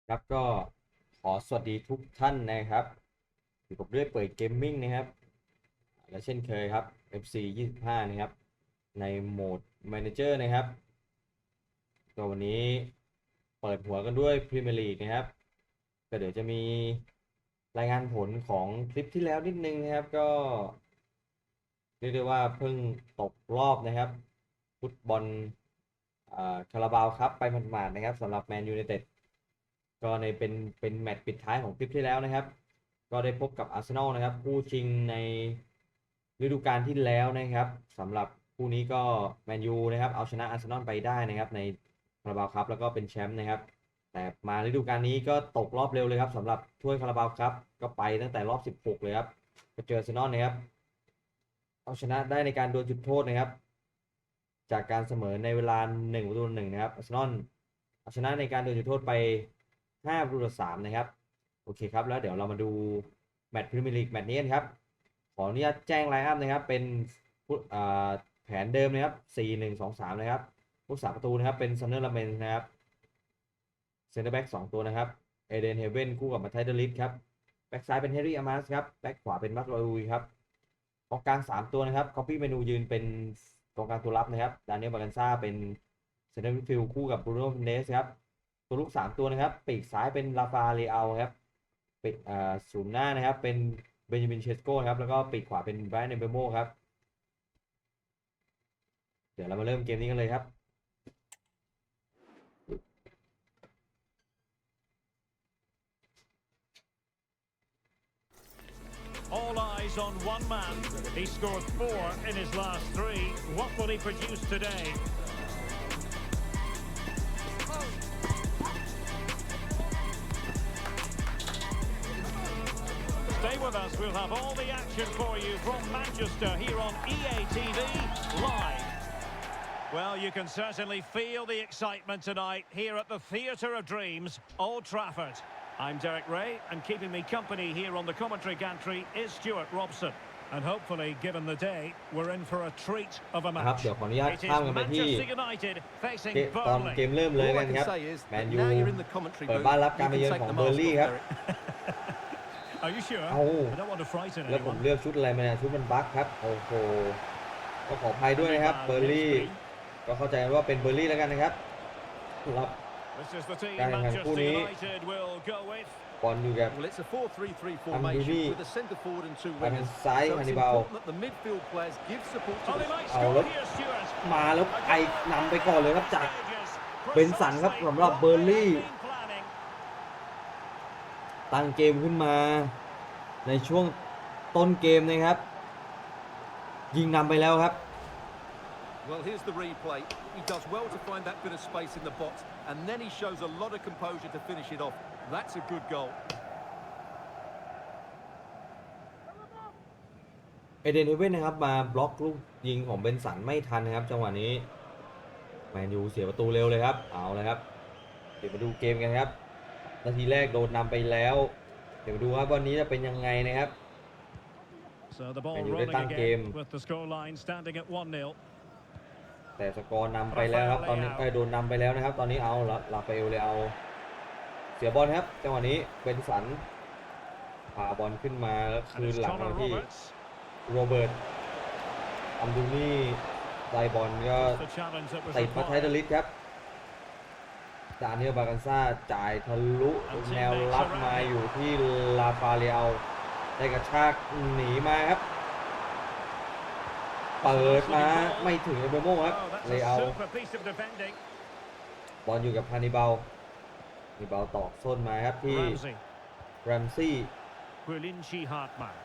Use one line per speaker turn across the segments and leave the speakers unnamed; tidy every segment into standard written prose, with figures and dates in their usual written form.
ครับก็ขอสวัสดีทุกท่านนะครับอยู่กับเรื่อยเปิดเกมมิ่งนะครับและเช่นเคยครับ FC25 นะครับในโหมด Manager นะครับก็วันนี้เปิดหัวกันด้วยพรีเมียร์ลีกนะครับก็เดี๋ยวจะมีรายงานผลของคลิปที่แล้วนิดนึงนะครับก็เรียกได้ว่าเพิ่งตกรอบนะครับฟุตบอลคาราบาวครับไปหมาดๆนะครับสำหรับแมนยูไนเต็ด ก็ในเป็นแมตช์ปิดท้ายของคลิปที่แล้วนะครับก็ได้พบกับอาร์เซนอลนะครับคู่ชิงในฤดูกาลที่แล้วนะครับสำหรับคู่นี้ก็แมนยูนะครับเอาชนะอาร์เซนอลไปได้นะครับในคาราบาวครับแล้วก็เป็นแชมป์นะครับแต่มาฤดูกาลนี้ก็ตกรอบเร็วเลยครับสำหรับถ้วยคาราบาวครับก็ไปตั้งแต่รอบ16เลยครับไปเจออาร์เซนอลนะครับเอาชนะได้ในการโดนจุดโทษนะครับจากการเสมอในเวลา1-1นะครับอาร์เซนอลเอาชนะในการโดนจุดโทษไป5-3นะครับโอเคครับแล้วเดี๋ยวเรามาดูแมตช์พรีเมียร์ลีกแมตช์นี้กันครับขออนุญาตแจ้งไลน์อัพนะครับเป็นแผนเดิมนะครับ4-1-2-3นะครับผู้สาประตูนะครับเป็นซันเนอร์ลาเมนนะครับเซนเตอร์แบ็ก2ตัวนะครับเอเดนเฮเว่นคู่กับมาไทเดลิสครับแบ็กซ้ายเป็นเฮรี่อามาสครับแบ็กขวาเป็นมาร์คลอยครับกองกลาง3ตัวนะครับคอปปี้เมนูยืนเป็นกองกลางตัวรับนะครับดานิเอลบากันซ่าเป็นเซนเตอร์มิดฟิลด์คู่กับบรูโน่ เฟร์นันเดสครับตัวลูก3ตัวนะครับปีกซ้ายเป็นลาฟาเลอาครับปีกศูนย์หน้านะครับเป็นเบนจามินเชสโก้ครับแล้วก็ปีกขวาเป็นไบรอันเอมเบโมครับเดี๋ยวเรามาเริ่มเกมนี้กันเลยครับ
All eyes on one man. He scored 4 in his last 3. What will he produce today? Stay with us. We'll have all the action for you from Manchester here on EA TV live. Well, you can certainly feel the excitement tonight here at the Theatre of Dreams, Old Trafford. I'm Derek Ray, and keeping me company here on the commentary gantry is Stuart Robson. And hopefully, given the day, we're in for a treat of a
ครับ
match.
เดี๋ยวขออนุญาต
It is
ข้ามกันไปที่
Manchester United facing
ตอนเกม
Burnley.
เริ่มเลย
All
กั
I
น
can
ครับ
say is
แมน
that
ยู
now you're in the commentary
เปิด
booth,
บ้านรับการ
you
มา
can
เยือน
take
ของ
the
เบอร์
mask
ลี่
off,
ครับ
Derek.
Are you sure?
เอา
I don't want to frighten
แล้วผม
anyone.
เลือกชุดอะไรมาเนี่ยชุดมันบั๊กครับโอ้โหก็ขออภัยด้วยนะครับเบอร์ลี่ก็เข้าใจว่าเป็นเบอร์ลี่แล้วกันนะครับสำหรับ
This is the team
การแข่งขันคู่
Manchester
นี้
United will go with.
บอลอยู่กับ
Well, it's a 4-3-3
Amduni
formation with a centre forward and two
ไปทาง
wingers.
ซ้าย
So
ฮัน
it's
นิบาล
important that the midfield players give support to
Oh,
the
they might
เอา
score
แล้ว
here, Stuart.
มาแล้วไอนำไปก่อนเลยครับจาก
Stages.
เบนสันครับสำหรับเบอร์ลี่
Been planning.
ตั้งเกมขึ้นมาในช่วงต้นเกมนะครับยิงนำไปแล้วครับ
Well, here's the replay. He does well to find that bit of space in the box, and then he shows a lot of composure to finish it off. That's a good goal.
เอเดนเฮเว่นนะครับมาบล็อกลูกยิงของเบนสันไม่ทันนะครับจังหวะนี้แมนยูเสียประตูเร็วเลยครับเอาเลยครับเดี๋ยวมาดูเกมกันครับนาทีแรกโดนนำไปแล้วเดี๋ยวมาดูครับวันนี้จะเป็นยังไงนะครับ
So the ball
Man U
rolling
ได้ตั้งเกม
again with the scoreline standing at 1-0.
แต่สกอร์นำไปแล้วครับตอนนี้โดนนำไปแล้วนะครับตอนนี้เอาลาฟาเอลเลยเอาเสียบอลครับจังหวะนี้เบนสันพาบอลขึ้นมาแล้ว
And
คืน
it's
หลังมา
Connor
ที่
Roberts.
โรเบิร์ตอัมดูนี่ไล่บอลก็
The challenge that was
ติดมาไทเด
required.
ลิสครับดานิเอลบากันซ่าจ่ายทะลุแนวรับมาอยู่ที่ลาฟาเรียลได้กระชากหนีมาครับเปิดมาไม่ถึงเอเบโมครับ
Oh, that's
เลย
a
เอา
super piece of defending.
บอลอยู่กับฮานิบาลตอกส้นมาครับที่
Ramsey.
แรมซี่
Gulinchi Hartmann.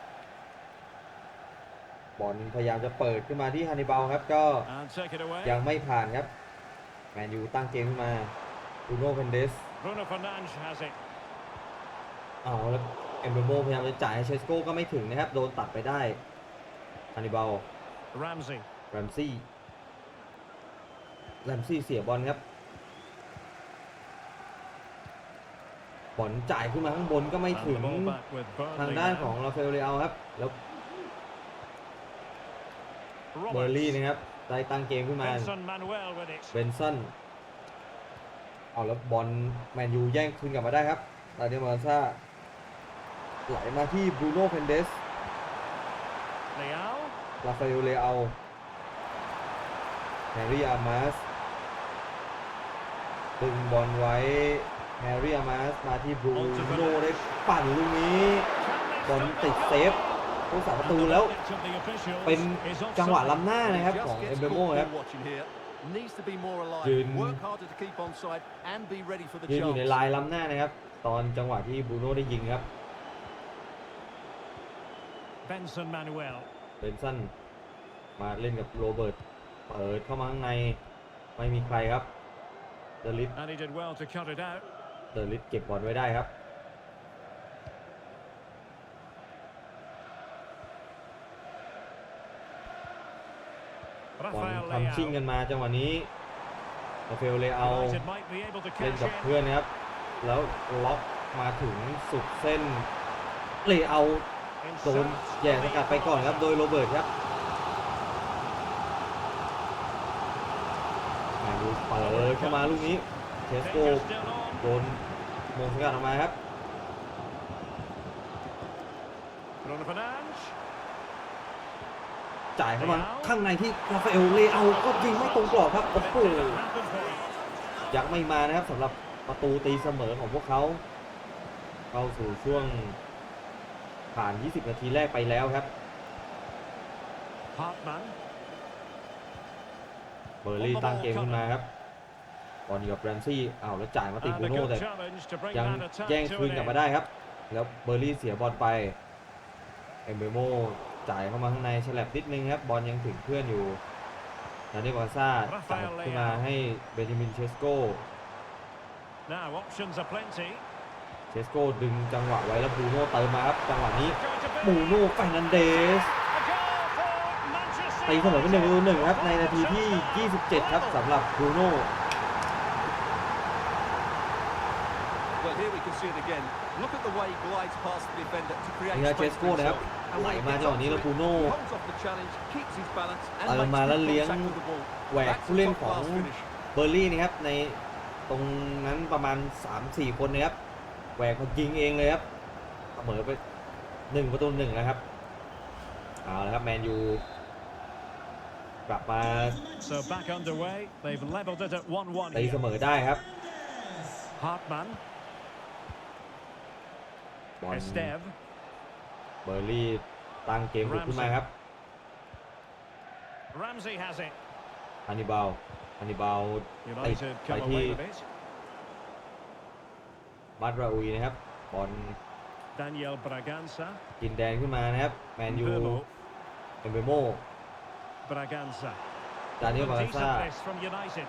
บอลพยายามจะเปิดขึ้นมาที่ฮานิบาลครับก็
And take it away.
ยังไม่ผ่านครับแมนยูตั้งเกมขึ้นมาบรูโน่ เฟร์นันเดส
Bruno Fernandes has it.
เอาแล้วเอมเบโมพยายามจะจ่ายให้เชสโก้ก็ไม่ถึงนะครับโดนตัดไปได้ฮานิบาล
Ramsey.
แรมซี่เสียบอลครับบอลจ่ายขึ้นมาข้างบนก็ไม่
And
ถึง
the ball back with
ทาง
Burnley
ด้านข
now.
องราฟาเอลเลอาครับแล้วเบอร์
Roberts.
ลี่นะครับได้ตั้งเกมขึ้นมา
Benson Manuel with it.
เบนสัน เอาแล้วบอลแมนยูแย่งคืนกลับมาได้ครับตาเดมาซ่าไหลมาที่บรูโน่เฟนเดส
Leao.
ลาฟาเอลเลอาแฮร์รี่อามาสดึงบอลไว้แฮร์รี่อามาสมาที่บรูโน่ได้ปั่นลูกนี้บอลติดเซฟผู้สาประตูแล้วเป็นจังหวะล้ำหน้านะครับของเอมเบโมครับยืนอยู่ในลายล้ำหน้านะครับตอนจังหวะที่บรูโน่ได้ยิงครับ
Benson Manuel.
เบนสันมาเล่นกับโรเบิร์ตเปิดเข้ามาข้างในไม่มีใครครับเดลิส
And he did well to cut it out.
เดลิสเก็บบอลไว้ได้ครับบอล
Rafael
ทำชิ่ง
Leao.
กันมาจังหวะนี้ราฟาเอลเลอา
United might be able to
เล่น
catch
กับ
him.
เพื่อนนะครับแล้วล็อกมาถึงสุดเส้นเลอาโดนแย่สกัดไปก่อนครับโดยโรเบิร์ตครับแมนยูเปิดเข้ามาลูกนี้เทสโก
Danger still on.
โดนมงสกัดออกมาครับ
Bruno Fernandes.
จ่ายเข้ามาข้างในที่ราฟาเอลเลอาก็ยิงไม่ตรงกรอบครับโอ้โห
Happened for him.
ยังไม่มานะครับสำหรับประตูตีเสมอของพวกเขาเข้าสู่ช่วงผ่าน 20 นาทีแรกไปแล้วครับ
Hartman.
เบอร์ลี่ตั้งเกมขึ้นมาครับบอลอยู่กับแรมซี่อ้าวแล้วจ่ายมาติด
And
บู
a
โน่
good
แต่
challenge to bring
ยัง
that attack
แย่ง
to
คืน
an
กลับ
end.
มาได้ครับแล้วเบอร์ลี่เสียบอลไปเอมเบโมจ่ายเข้ามาข้างในฉลับนิดนึงครับบอลยังถึงเพื่อนอยู่นาเดบาซ่าจ่ายขึ้นมาให้เบนจามินเชสโก
Now options are plenty.
เชสโกดึงจังหวะไว้แล้วบรูโน่เติมมาครับจังหวะนี้
Going to
บรู
be
โน่เฟรนันเดส
a goal for Manchester
ตีเสมอเป็น1-1 ครับใน
United.
นาทีที่ 27 ครับสำหรับบรูโน่
Well, here we can see it again. Look at the way he glides past the defender to create
นี่ครับเช
space
ส
for
โก้นะครับ
himself. And
ไหล
when he
มา
gets
จังหวะ
onto
นี้
it,
แล้วบรูโน่
he holds off the challenge, keeps his balance, and
เติม
makes
มาแล้ว
good
เลี้ยง
contact with the ball.
แหวก
That's
ผู้
a
เล่น
top
ของ
class finish.
เบอร์ลี่นะครับในตรงนั้นประมาณ 3-4 คนนะครับแหวกมายิงเองเลยครับเสมอไป1-1นะครับเอาละครับแมนยูกลับมา
So back underway. They've levelled it at 1-1
ตีเส
here.
มอได้ครับ
Hartman.
บอล
Esteve.
เบอร์ลี่ตั้งเกมบุกขึ้นมาครับ
Ramsey has it.
ฮันนิบาลติด
United
ไป
come
ที่
away with it.
มาดราอุยนะครับบอล
Daniel Braganza.
กินแดนขึ้นมานะครับแมนยู
Mbeumo.
เอมเบโม
Braganza.
ดานิเอลบา
Decent
กาซ่า
miss from United.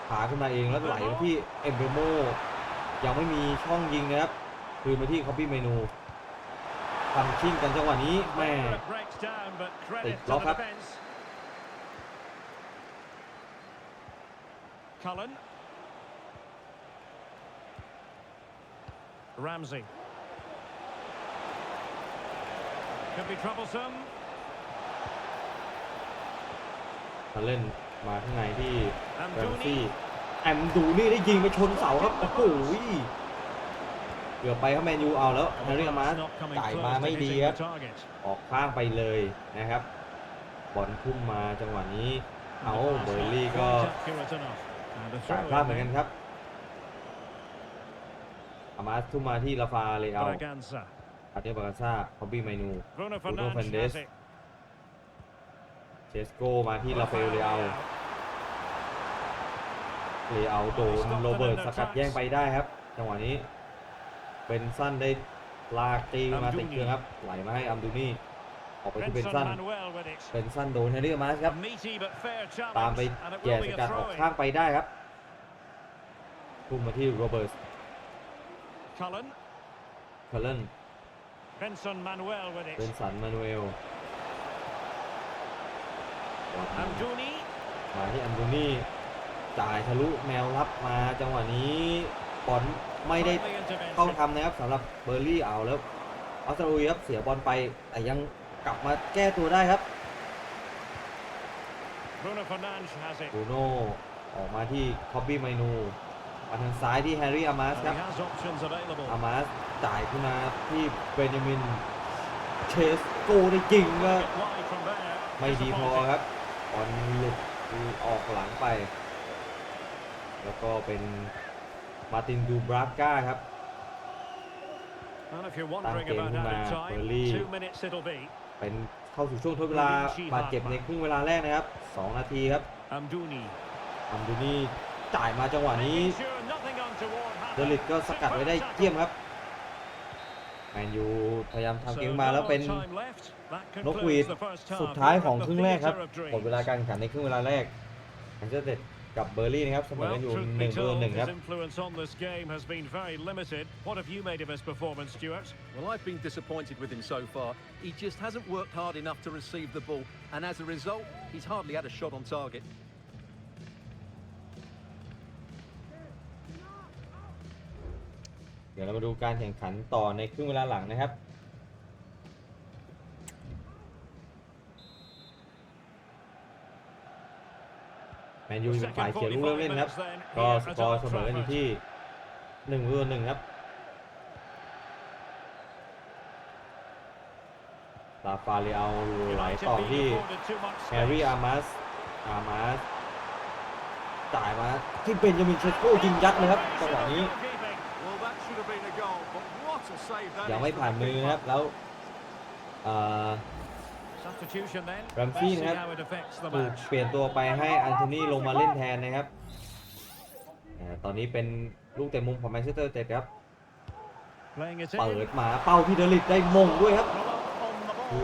ผาขึ้นมาเองแล้วไหลมาที่เอมเบโมยังไม่มีช่องยิงนะครับคืนมาที่คอปปี้เมนูทำชิ่งกันจังหวะนี้แม่
It breaks down, but credit to
lock
the
up.
defence. Cullen. Ramsey. Could be troublesome.
เขาเล่นมาข้างในที่แรมซี่
Amdouni.
แอมดูนี่ได้ยิงไปชนเสาครับโอ้โหเกือบไปครับแมนยูเอาแล้วแฮร์รี่อามาส
Not coming
จ่าย
close
มา
to
ไม่ดี
hitting
ครับ
the target.
ออกข้างไปเลยนะครับบอลพุ่งมาจังหวะนี้เอาเบอร์ลี่ก็
Quite accurate enough. And a
จ่าย
throw
พลาด
in
เหมือนกัน
there.
ครับอามาสทุ่มมาที่ลาฟาเลอา
Braganza.
อาเดียบากาซ่าคอปปี้ไมนู
Bruno
Bruno
Fernandes
Fernandes.
has it.
เชสโกมาที่ลาฟาเอลเลอาโดนโรเบิร์ตสกัดแย่งไปได้ครับจังหวะนี้เป็นสั้นได้ลากตีมาติดเครื่องครับไหลมาให้อัมดูนี่ออกไปที่เป็น
Benson
สั้น
Manuel with it.
เป็นสั้นโดนแฮร์รี่อามาสครับ
A meaty but fair
ตามไป
challenge, and it
แย่
will
ส
be a
กัดออก
throw-in.
ข้างไปได้ครับพุ่งมาที่โรเบิร์ต
Cullen.
เคลเลน
Benson Manuel with
เป็น
it.
สันมานูเอล
Amdouni.
มาที่อัมดูนี่จ่ายทะลุแนวรับมาจังหวะนี้บอลไม่ได้
Timely intervention.
เข้าทำนะครับสำหรับเบอร์ลี่เอาแล้วออสเตรเลียครับเสียบอลไปแต่ยังกลับมาแก้ตัวได้ครับ
Bruno Fernandes has it.
บรูโน่ ออกมาที่คอบบี้ไมนูมาทางซ้ายที่แฮร์รี่อามาสครับ อามาสจ่ายขึ้นมาที่เบนจามินเชสโกได้จริงก็ไม่ดีพอครับบอลหลุดออกหลังไปแล้วก็เป็นมาตินดูบราก้าครับตั้งเกมขึ้นมาเบอร์ลี่เป็นเข้าสู่ช่วงทดเวลาบาดเจ็บในครึ่งเวลาแรกนะครับ2 นาทีครับอัมดูนีจ่ายมาจังหวะนี้เดลิตก็สกัดไว้ได้เยี่ยมครับแมนยูพยายามทำเกมมาแล้วเป็นนกหวีดสุดท้ายของครึ่งแรกครับหมดเวลาการแข่งขันในครึ่งเวลาแรกแมนเชสเตอร์กับเบอร์ลี่นะครับเสมอกันอยู่1-1 ครับ
Well, I've been disappointed with him so far. He just hasn't worked hard enough to receive the ball, and as a result, he's hardly had a shot on target.
เดี๋ยวเรามาดูการแข่งขันต่อในครึ่งเวลาหลังนะครับแมนยูเป็นฝ่ายเขียนลูกเริ่มเล่นครับก็สกอร์เสมอกันอยู่ที่1-1 ครับตาฟาเรียลไหลต่อที่แฮร์รี่อามาสจ่ายมาที่เบนจามินเชสโกยิงยัดเลยครับจังหวะนี้ยังไม่ผ่านมือนะครับแล้วแรมซี่นะครับถูกเปลี่ยนตัวไปให้อันโทนีลงมาเล่นแทนนะครับตอนนี้เป็นลูกเตะมุมของแมนเชสเตอร์ยูไนเต็ดครับเปิดมาเป้าที่เดลิตได้มงด้วยครับ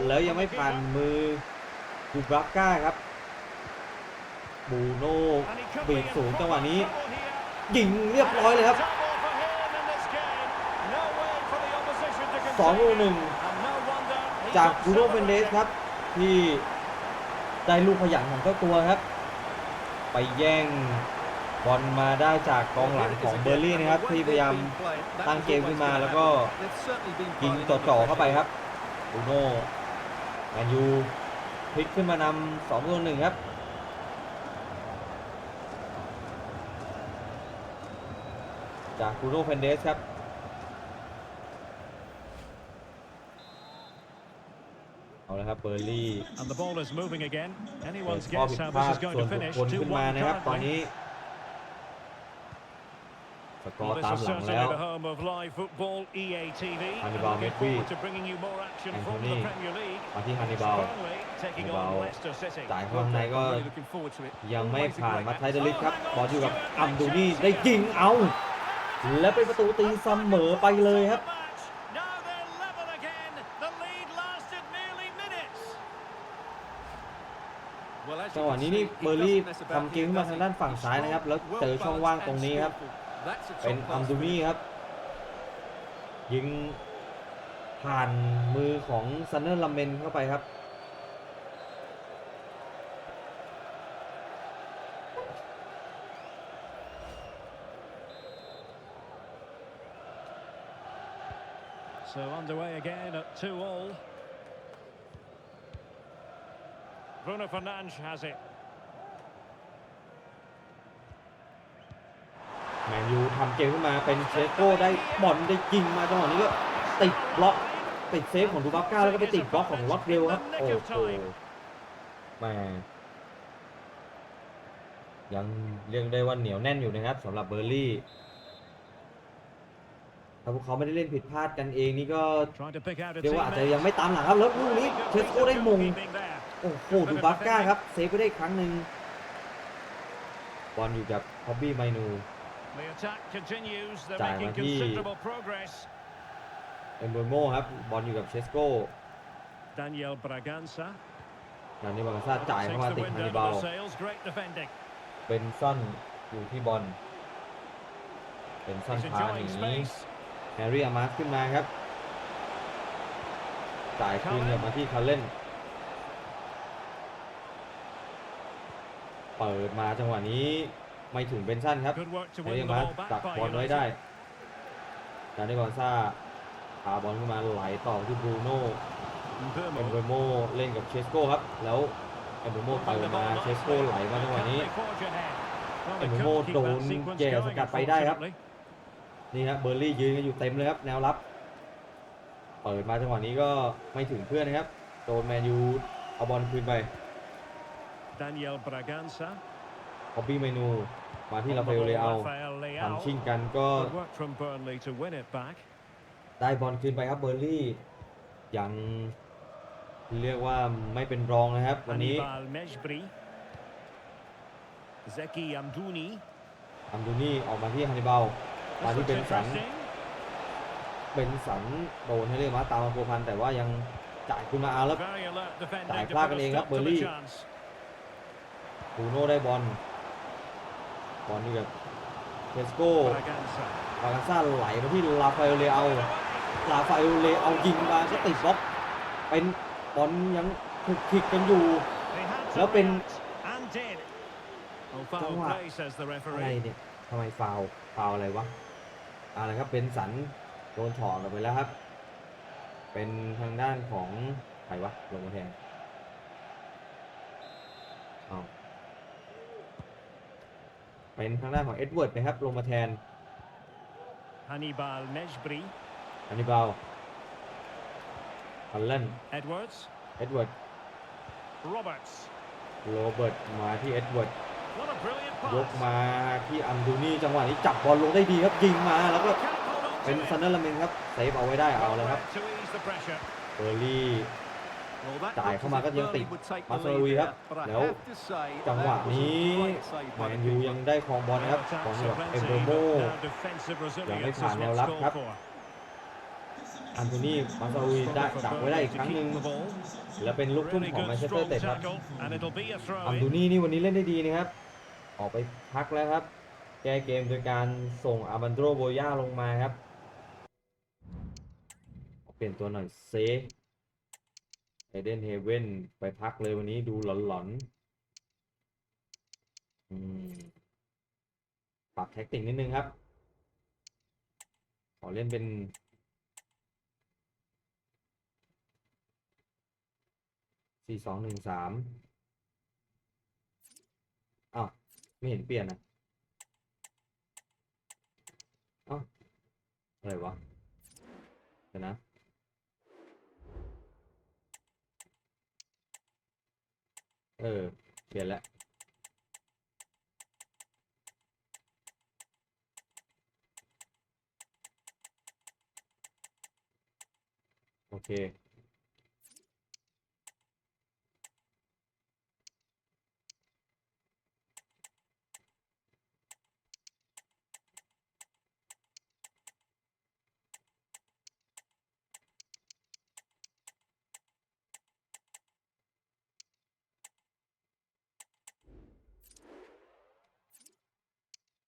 แล้วยังไม่ผ่านมือดูบราก้าครับบูโน่บีบสูงจังหวะนี้ยิงเรียบร้อยเลยครับ2-1 จากบูโน่เฟนเดสครับที่ได้ลูกขยันของเจ้าตัวครับไปแย่งบอลมาได้จากกองหลังของเบอร์ลี่นะครับที่พยายามตั้งเกมขึ้นมาแล้วก็ยิงจ่อๆเข้าไปครับบูโน่แมนยูพลิกขึ้นมานำ2-1 ครับจากบูโน่เฟนเดสครับเอาละครับเบอร์ลี่ข้อผิดพลาดส่วนบุคคลขึ้นมานะครับตอนนี้สกอร์ตามหลังแล้วฮันนิบาลเมดวี่แอนโทนีมาที่ฮันนิบาลจ่ายเข้าข้างในก็ยังไม่ผ่านมาไทเดลิสครับบอลอยู่กับอัมดูนี่ได้ยิงเอาและเป็นประตูตีเสมอไปเลยครับจังหวะนี้นี่เบอร์ลี่ทำเกมขึ้นมาทางด้านฝั่งซ้ายนะครับแล้วเจอช่องว่างตรงนี้ครับเป็นอัมดูนี่ครับยิงผ่านมือของซันเนอร์ลัมเมนเข้าไปครับ
So underway again at 2-2. Bruno Fernandes has it.
แมนยูทำเกมขึ้นมาเป็นเชสโก้ได้บอลได้ยิงมาจังหวะนี้ก็ติดบล็อกติดเซฟของดูบาก้าแล้วก็ไปติดบล็อกของล็อกเดลครับโอ้โหแม่ยังเรียกได้ว่าเหนียวแน่นอยู่นะครับสำหรับเบอร์ลี่ถ้าพวกเขาไม่ได้เล่นผิดพลาดกันเองนี่ก็เรียกว่าอาจจะยังไม่ตามหลังครับแล้วลูกนี้เชสโก้ได้มงโอ้โหดูบาก้าครับเซฟไปได้ครั้งหนึ่งบอลอยู่กับคอบบี้ไมนูจ่ายมาที่เอ็มโบโมครับบอลอยู่กับเชสโก้ดานิเอลบรากันซาจ่ายเข้ามาติดฮันนิบาลเป็นซันอยู่ที่บอลเป็นซันพาหนีแฮร์รี่อามาสขึ้นมาครับจ่ายคืนกลับมาที่คาร์เลนเปิดมาจังหวะนี้ไม่ถึงเบนสันครับแฮร์รี่อามาสตักบอลไว้ได้ดานิเอลซ่าพาบอลขึ้นมาไหลต่อที่บรูโน่เอ็มเบโมเล่นกับเชสโก้ครับแล้วเอ็มเบโมเปิดมาเชสโก้ไหลมาจังหวะนี้
Well,
เอ็
they
มโม
couldn't keep
โดน
that sequence
แย่ส
going,
กัดไปได้ครับ
unfortunately.
นี่ครับเบอร์รี่ยืนกันอยู่เต็มเลยครับแนวรับเปิดมาจังหวะนี้ก็ไม่ถึงเพื่อนนะครับโดนแมนยูเอาบอลคืนไป
Daniel Bragança.
คอบบี้เมนูมาที่ราฟาเอลเลอาทำชิ่งกันก็
Good work from Burnley to win it back.
ได้บอลคืนไปครับเบอร์รี่ยังเรียกว่าไม่เป็นรองนะครับวันนี้
Hannibal Mejbri. Zeki Amdouni.
อัมดูนี่ออกมาที่ฮันนิบาลมา
This
ที่
looks
เบนสัน
interesting.
เบนสันโดนให้เรียกมาตามมาโกพันแต่ว่ายังจ่ายคืนมาเอาแล้ว
Very alert defending
Đại
to
pha
put
cái
a
này
stop
gấp
to the
Burnley.
chance.
บูโน่ได้บอลนี่แบบเทสโก้
Bragança.
บาการซ่าไหลมาที่ลาฟาเอลเลอายิงมาก็ติดบล็อกเป็นบอลยังถูกคิกกันอยู่
They had to
Nó bên-
react and did. Oh, foul
Đúng rồi.
play, says the
อะไร
referee.
เนี่ยทำไมฟาวอะไรวะอะไรครับเป็นสันโดนถอนออกไปแล้วครับเป็นทางด้านของใครวะลงมาแทนอ้าวเป็นทางด้านของเอ็ดเวิร์ดนะครับลงมาแทน
Hannibal Mejbri.
ฮันนิบาลฮัลเลน
Edwards.
เอ็ดเวิร์ด
Roberts.
โรเบิร์ตมาที่เอ็ดเวิร์ด
What a brilliant
ยก
pass.
มาที่อัมดูนี่จังหวะนี้จับบอลลงได้ดีครับยิงมาแล้วก็
Can't hold on
เป็น
to
ซัน
it.
เดอร์ลาเมนครับเซฟเอาไว้ได้เอาเลยครับ
To ease the pressure.
เบอร์รี่
Well, that
จ่าย
looks
เข้า
as
มา
if
ก็ยังติด
Burnley would take
มา
the
ซาลูวี
lead
ครับ
there, but I
แล้ว
have to say
จังหวะ
that was
นี้
a great save
แม
by the
นยู
keeper.
ยังได้ครองบอลนะครับ
Attacks
บอล
are
แบบเอ็ม
plenty,
โบโม
but now defensive resilience is
ผ่านแนว
what's
รับ
called
ครับ
for.
อันโทนีมาซาลูวีได้
For
ดักไว้ได้
Burnley
อีก
to
ครั้งหนึ่ง
keep the ball.
และเป็นลูกทุ่ม
Really
ของ
good
แมนเชสเตอร์
strong
เต็ดครับ
tackle, and it'll be a
อัม
throw
ดู
in.
นี่นี่วันนี้เล่นได้ดีนะครับออกไปพักแล้วครับ แก้เกมโดยการส่งอาบันโดโบย่าลงมาครับเปลี่ยนตัวหน่อยเซเอเดนเฮเว่นไปพักเลยวันนี้ดูหลอนปรับแท็กติกนิดนึงครับขอเล่นเป็น4-2-1-3อ้าวไม่เห็นเปลี่ยนนะอ้าวอะไรวะเดี๋ยวนะเปลี่ยนแล้วโอเค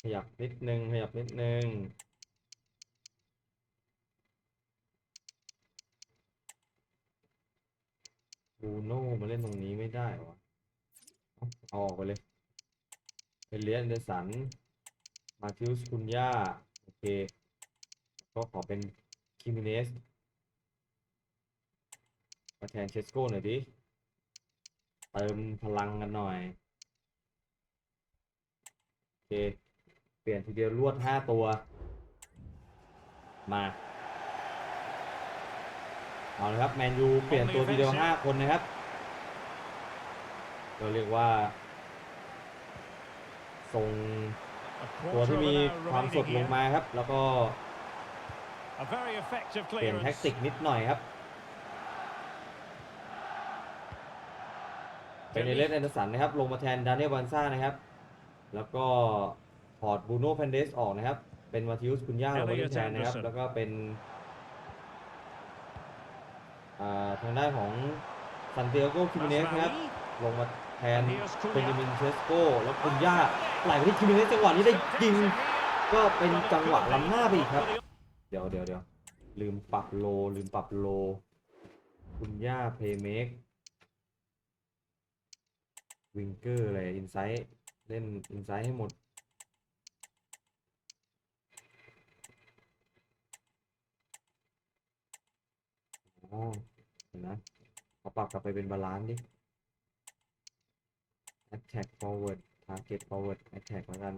ขยับนิดนึงบูโน่มาเล่นตรงนี้ไม่ได้วะเอาออกไปเลยเอเลียนเดสันมาทิวส์คุนย่าโอเคก็ขอเป็นคิมิเนสมาแทนเชสโก้หน่อยดิเติมพลังกันหน่อยโอเคเปลี่ยนทีเดียวรวด5ตัวมาเอาเลยครับแมนยูเปลี่ยนตัวทีเดียว5คนนะครับเราเรียกว่าส่ง
A
ตัว
quarter
ที่
of
มี
an hour
ความสด
remaining
ลง
here.
มาครับแล้วก็
A very effective
เปลี่ยน
clearance.
แท็กติกนิดหน่อยครับเป็นเอเลสแอนเดอร์สันนะครับลงมาแทนดานิเอลบันซ่านะครับแล้วก็ถอดบูโน่แฟนเดสออกนะครับเป็นมาทิอุสคุนย่าลงมาเล่นแทนนะครับแล้วก็เป็นทางด้านของซันเตียโกคิมิเนสนะครับลงมาแทนเบนจามินเชสโกแล้วคุนย่าไหลไปที่คิมิเนสจังหวะนี้ได้ยิงก็เป็นจังหวะล้ำหน้าไปอีกครับเดี๋ยวลืมปรับโลคุนย่าเพย์เมควิงเกอร์อะไรอินไซต์เล่นอินไซต์ให้หมดเห็นนะขอปรับกลับไปเป็นบาลานซ์ดิ attack forward target forward attack แล้วกัน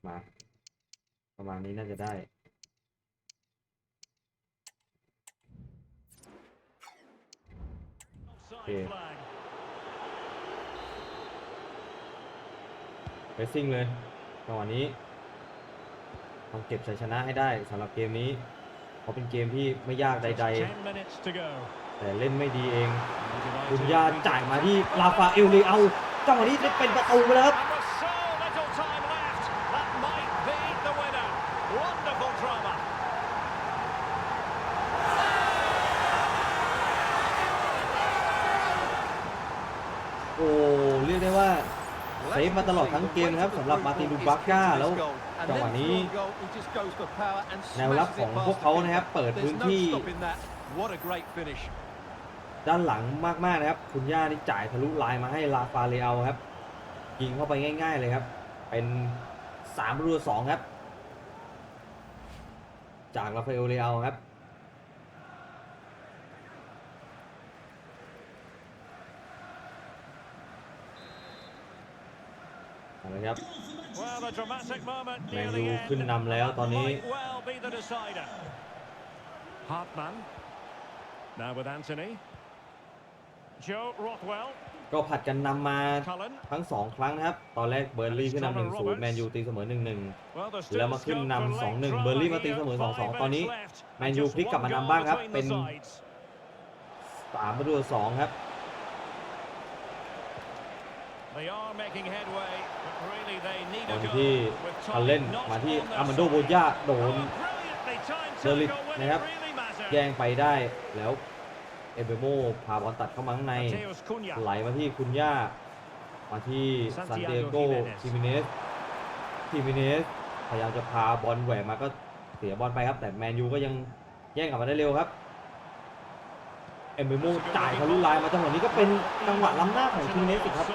มาประมาณนี้น่าจะได้โอเคเรซซิ่งเลยจังหวะนี้ต้องเก็บชัยชนะให้ได้สำหรับเกมนี้เพราะเป็นเกมที่ไม่ยากใดๆแต่เล่นไม่ดีเองคุณย่าจ่ายมาที่ลาฟาเอลเลเอาจังหวะนี้ได้เป็นประตูไปแล้วครับโอ้เรียกได้ว่าเซฟมาตลอดทั้งเกมนะครับสำหรับมาติน ดูบราก้าแล้วจังหวะนี้แนวรับของพวกเขานะครับเปิดพื้นที่ด้านหลังมากๆนะครับคุณย่านี่จ่ายทะลุลายมาให้ลาฟาเลเอาครับยิงเข้าไปง่ายๆเลยครับเป็น3-2ครับจากลาฟาเอลเลเอาครับนะครับแมนยูขึ้นนำแล้วตอนนี้ก็ผัดกันนำมาทั้ง2ครั้งนะครับตอนแรกเบอร์ลี่ขึ้นนำ 1-0 แมนยูตีเสมอ 1-1 แล้วมาขึ้นนำ 2-1 เบอร์ลี่มาตีเสมอ 2-2 ตอนนี้แมนยูพลิกกลับมานำบ้างครับเป็น3-2ครับตอนที่คันเล่นมาที่อามันโดโบย่าโดนเดลิตนะครับแย่งไปได้แล้วเอเบโมพาบอลตัดเข้ามาข้างในไหลมาที่คุณย่ามาที่ซานเดียโกทิมิเนสพยายามจะพาบอลแหวกมาก็เสียบอลไปครับแต่แมนยูก็ยังแย่งกลับมาได้เร็วครับเอเบโมจ่ายทะลุลายมาจังหวะนี้ก็เป็นจังหวะล้ำหน้าของทิมิเนสครับ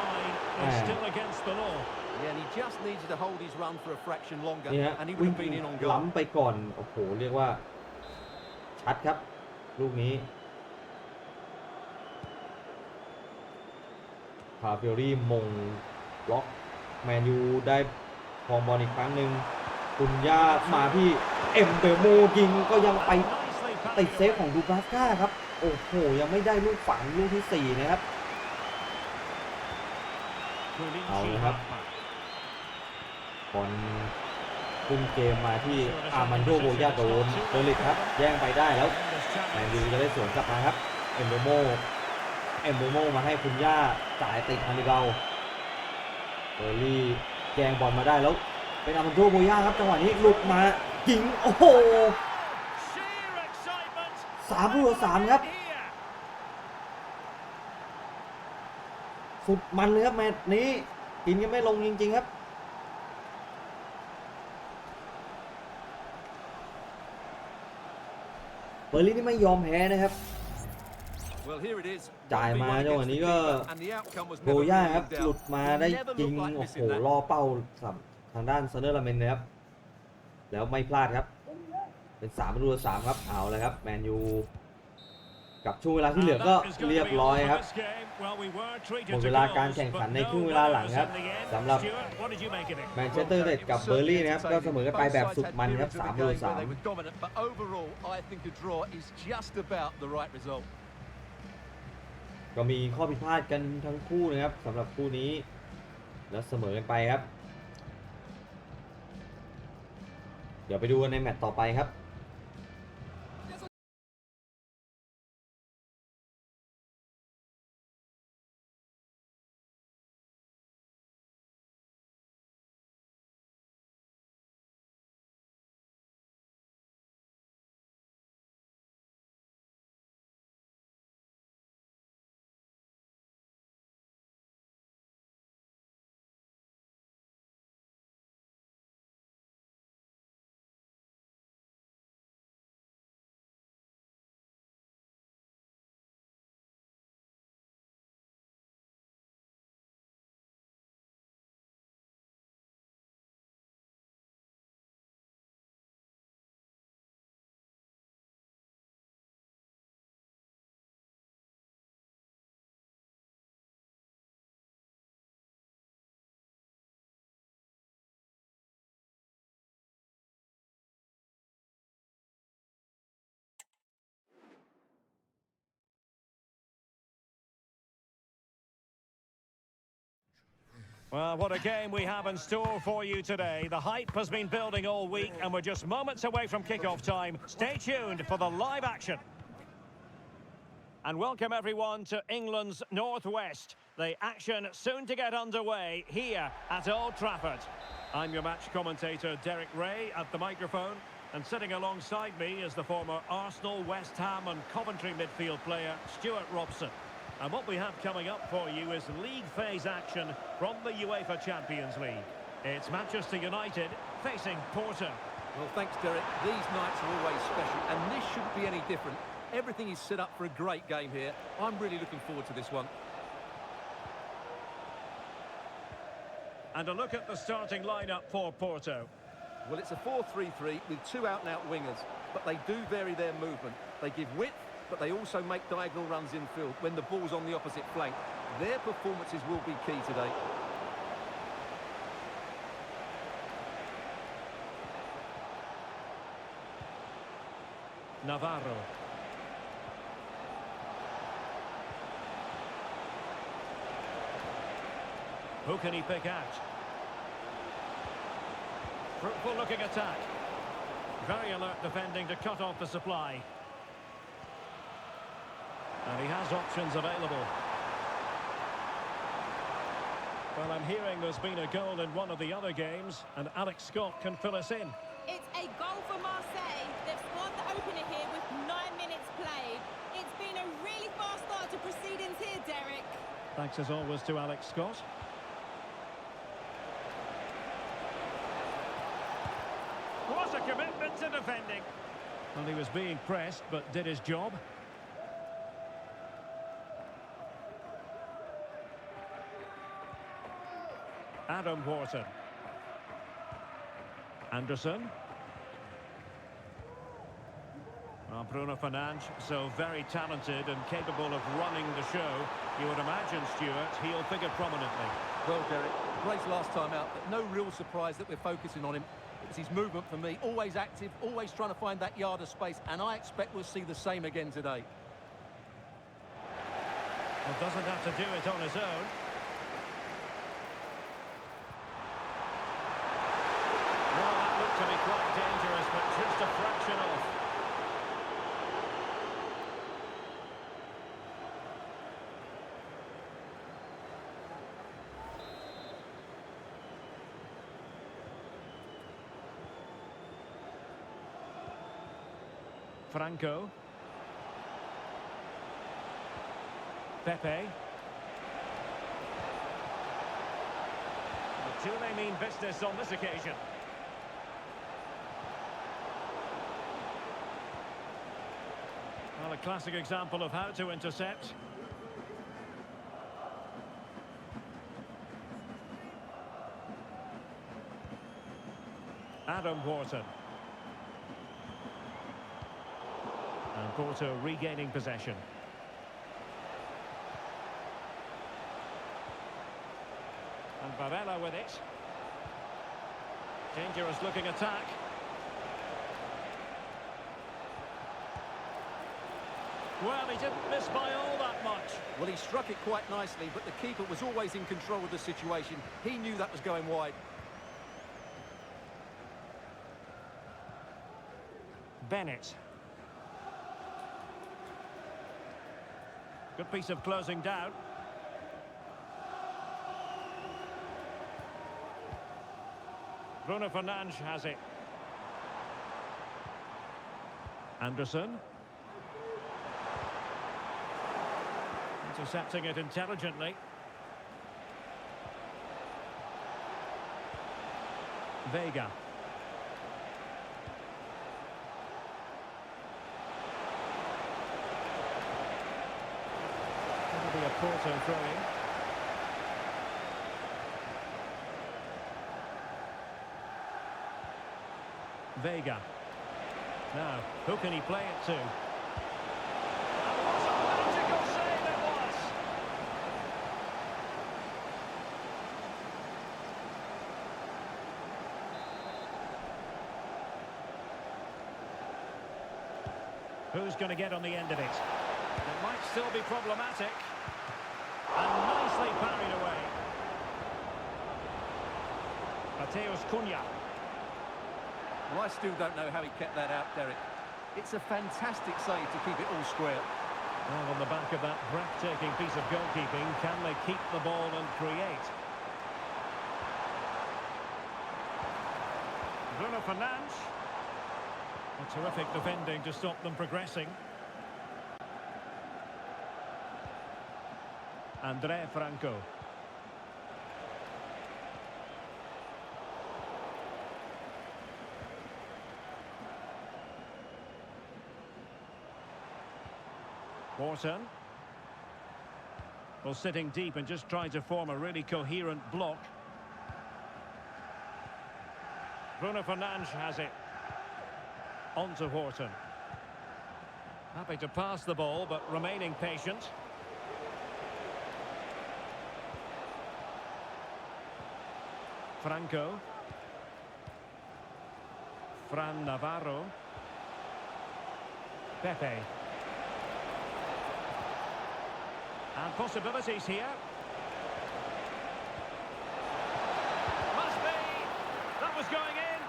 นี่ฮะวิ่งล้ำไปก่อนโอ้โหเรียกว่าชัดครับลูกนี้คาเฟลรี่มงบล็อกแมนยูได้ครองบอลอีกครั้งหนึ่งคุณย่ามาที่เอ็มเบโมยิงก็ยังไปติดเซฟของดูบราก้าครับโอ้โหยังไม่ได้ลูกฝังลูกที่4นะครับเอาเลยครับบอลขึ้นเกมมาที่อามันโดโบย่าโดนเดลิตครับแย่งไปได้แล้วแมนยูจะได้สวนกลับมาครับเอ็มเบโมมาให้คุณย่าจ่ายติดฮันนิบาลเบอร์ลี่แย่งบอลมาได้แล้วเป็นอามันโดโบย่าครับจังหวะนี้หลุดมายิงโอ้โห3-3ครับสุดมันเลยครับแมตช์นี้กินกันไม่ลงจริงๆครับเบอร์ลี่นี่ไม่ยอมแพ้นะครับจ่ายมาจังหวะนี้ก็โบย่าครับหลุดมาได้ยิงโอ้โหล่อเป้าทางด้านเซนเนอร์ลาเมนนะครับแล้วไม่พลาดครับเป็น3-3ครับเอาเลยครับแมนยูกับช่วงเวลาที่เหลือก็เรียบร้อยครับหมดเวลาการแข่งขันในครึ่งเวลาหลังครับสำหรับแมนเชสเตอร์ยูไนเต็ดกับเบอร์ลี่นะครับก็เสมอกันไปแบบสุดมันครับ3-3ก็มีข้อผิดพลาดกันทั้งคู่นะครับสำหรับคู่นี้แล้วเสมอกันไปครับเดี๋ยวไปดูกันในแมตช์ต่อไปครับ
Well, what a game we have in store for you today. The hype has been building all week and we're just moments away from kick-off time. Stay tuned for the live action. And welcome everyone to England's Northwest. The action soon to get underway here at Old Trafford. I'm your match commentator Derek Ray at the microphone, and sitting alongside me is the former Arsenal, West Ham and Coventry midfield player Stuart Robson. And what we have coming up for you is league phase action from the UEFA Champions League. It's Manchester United facing Porto.
Well, thanks, Derek. These nights are always special, and this shouldn't be any different. Everything is set up for a great game here. I'm really looking forward to this one.
And a look at the starting lineup for Porto.
Well, it's a 4-3-3 with two out-and-out wingers, but they do vary their movement. They give width, but they also make diagonal runs infield when the ball's on the opposite flank. Their performances will be key today.
Navarro. Who can he pick out? Fruitful looking attack. Very alert defending to cut off the supply. And he has options available. Well, I'm hearing there's been a goal in one of the other games, and Alex Scott can fill us in.
It's a goal for Marseille. They've scored the opener here with 9 minutes played. It's been a really fast start to proceedings here, Derek.
Thanks as always to Alex Scott. What a commitment to defending. Well, he was being pressed, but did his job. Adam Wharton. Anderson. Well, Bruno Fernandes, so very talented and capable of running the show. You would imagine, Stuart, he'll figure prominently.
Well, Derek, great last time out, but no real surprise that we're focusing on him. It's his movement for me, always active, always trying to find that yard of space, and I expect we'll see the same again today.
Well, doesn't have to do it on his own. Well, that looked to be quite dangerous, but just a fraction off. Franco. Pepe. Do they mean business on this occasion? Well, a classic example of how to intercept. Adam Wharton. And Porto regaining possession. And Varela with it. Dangerous looking attack. Well, he didn't miss by all that much.
Well, he struck it quite nicely, but the keeper was always in control of the situation. He knew that was going wide.
Bennett. Good piece of closing down. Bruno Fernandes has it. Anderson. Intercepting it intelligently. Vega. That'll be a Porto throw-in. Vega. Now, who can he play it to? And what a magical save it was! Who's going to get on the end of it? It might still be problematic. And nicely parried away. Mateus Cunha.
Well, I still don't know how he kept that out, Derek. It's a fantastic save to keep it all square.
Well, on the back of that breathtaking piece of goalkeeping, can they keep the ball and create? Bruno Fernandes. A terrific defending to stop them progressing. Andre Franco. Wharton. Well, sitting deep and just trying to form a really coherent block. Bruno Fernandes has it. On to Wharton. Happy to pass the ball, but remaining patient. Franco. Fran Navarro. Pepe. And possibilities here. Must be! That was going in!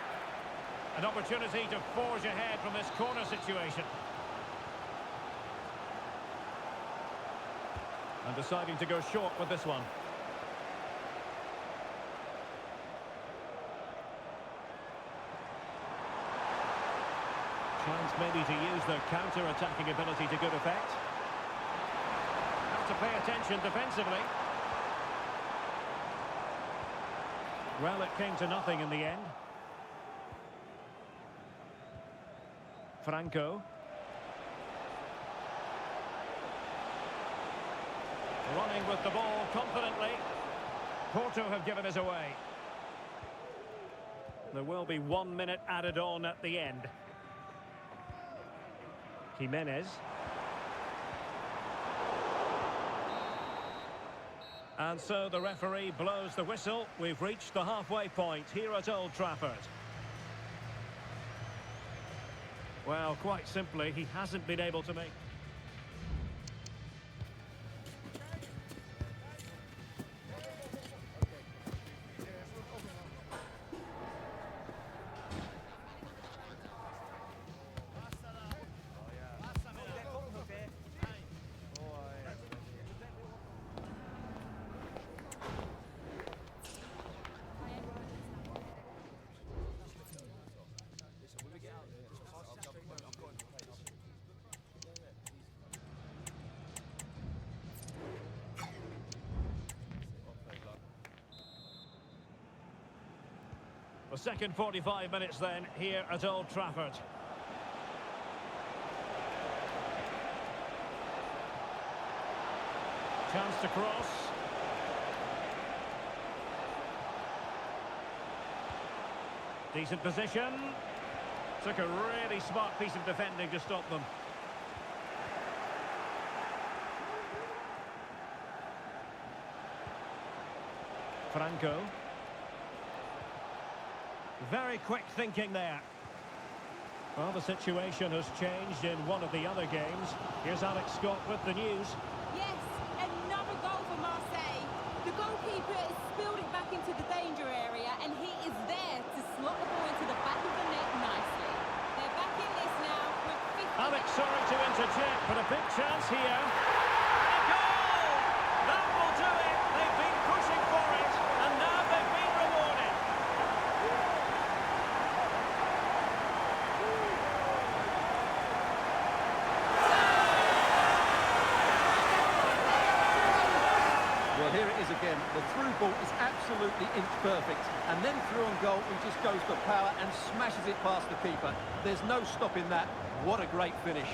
An opportunity to forge ahead from this corner situation. And deciding to go short with this one. Chance maybe to use their counter-attacking ability to good effect. Have to pay attention defensively. Well, it came to nothing in the end. Franco. Running with the ball confidently. Porto have given us away. There will be 1 minute added on at the end. Jimenez. And so the referee blows the whistle. We've reached the halfway point here at Old Trafford. Well, quite simply, he hasn't been able to make... The second 45 minutes then, here at Old Trafford. Chance to cross. Decent position. Took a really smart piece of defending to stop them. Franco. Very quick thinking there. Well, the situation has changed in one of the other games. Here's Alex Scott with the news.
Yes, another goal for Marseille. The goalkeeper has spilled it back into the danger area, and he is there to slot the ball into the back of the net nicely. They're back in this now with 50...
Alex, sorry to interject, but a big chance here. A goal! That will do it. They've been pushing for it, and now they've been rewarded.
Well, here it is again. The through ball is absolutely inch perfect. And then through on goal, he just goes for power and smashes it past the keeper. There's no stopping that. What a great finish.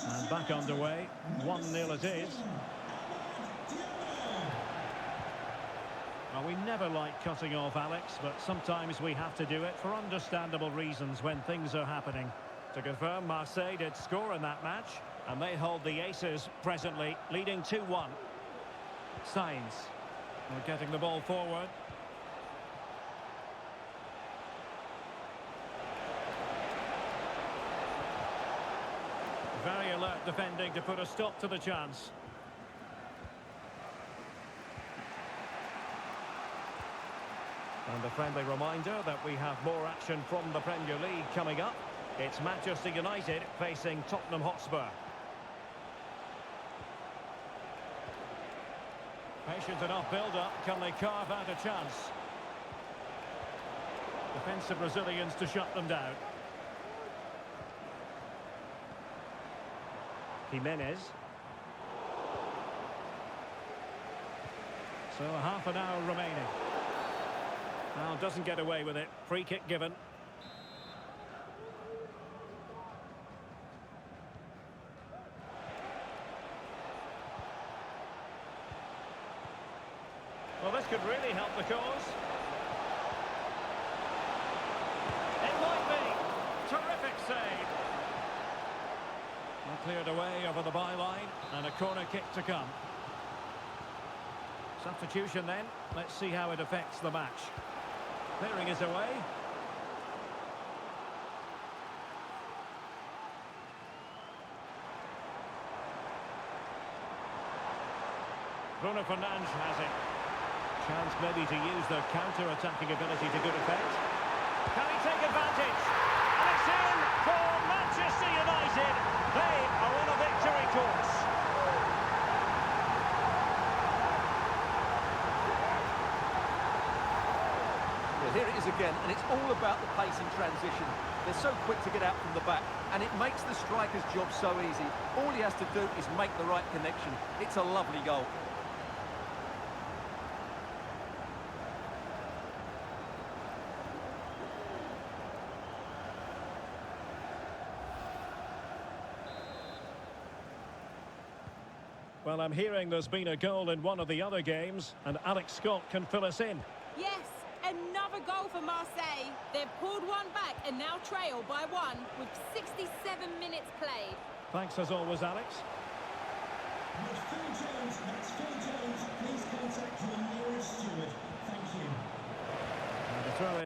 And back underway, 1-0 it is. Well, we never like cutting off Alex, but sometimes we have to do it for understandable reasons when things are happening. To confirm, Marseille did score in that match, and they hold the aces presently, leading 2-1. Signs. We're getting the ball forward. Very alert defending to put a stop to the chance. And a friendly reminder that we have more action from the Premier League coming up. It's Manchester United facing Tottenham Hotspur. Patient enough build-up. Can they carve out a chance? Defensive Brazilians to shut them down. Jimenez. So half an hour remaining. Now doesn't get away with it. Free kick given. Well, this could really help the cause. It might be. Terrific save. Well, cleared away over the byline, and a corner kick to come. Substitution then. Let's see how it affects the match. Clearing is away. Bruno Fernandes has it. Chance maybe to use their counter-attacking ability to good effect. Can he take advantage? And it's in for Manchester United. They are on a victory course.
Well, here it is again, and it's all about the pace in transition. They're so quick to get out from the back, and it makes the striker's job so easy. All he has to do is make the right connection. It's a lovely goal.
Well, I'm hearing there's been a goal in one of the other games, and Alex Scott can fill us in.
Yes, another goal for Marseille. They've pulled one back and now trail by one with 67 minutes played.
Thanks as always, Alex.
That's Phil Jones. That's Phil Jones. Please contact your nearest steward. Thank you.
And the throw in.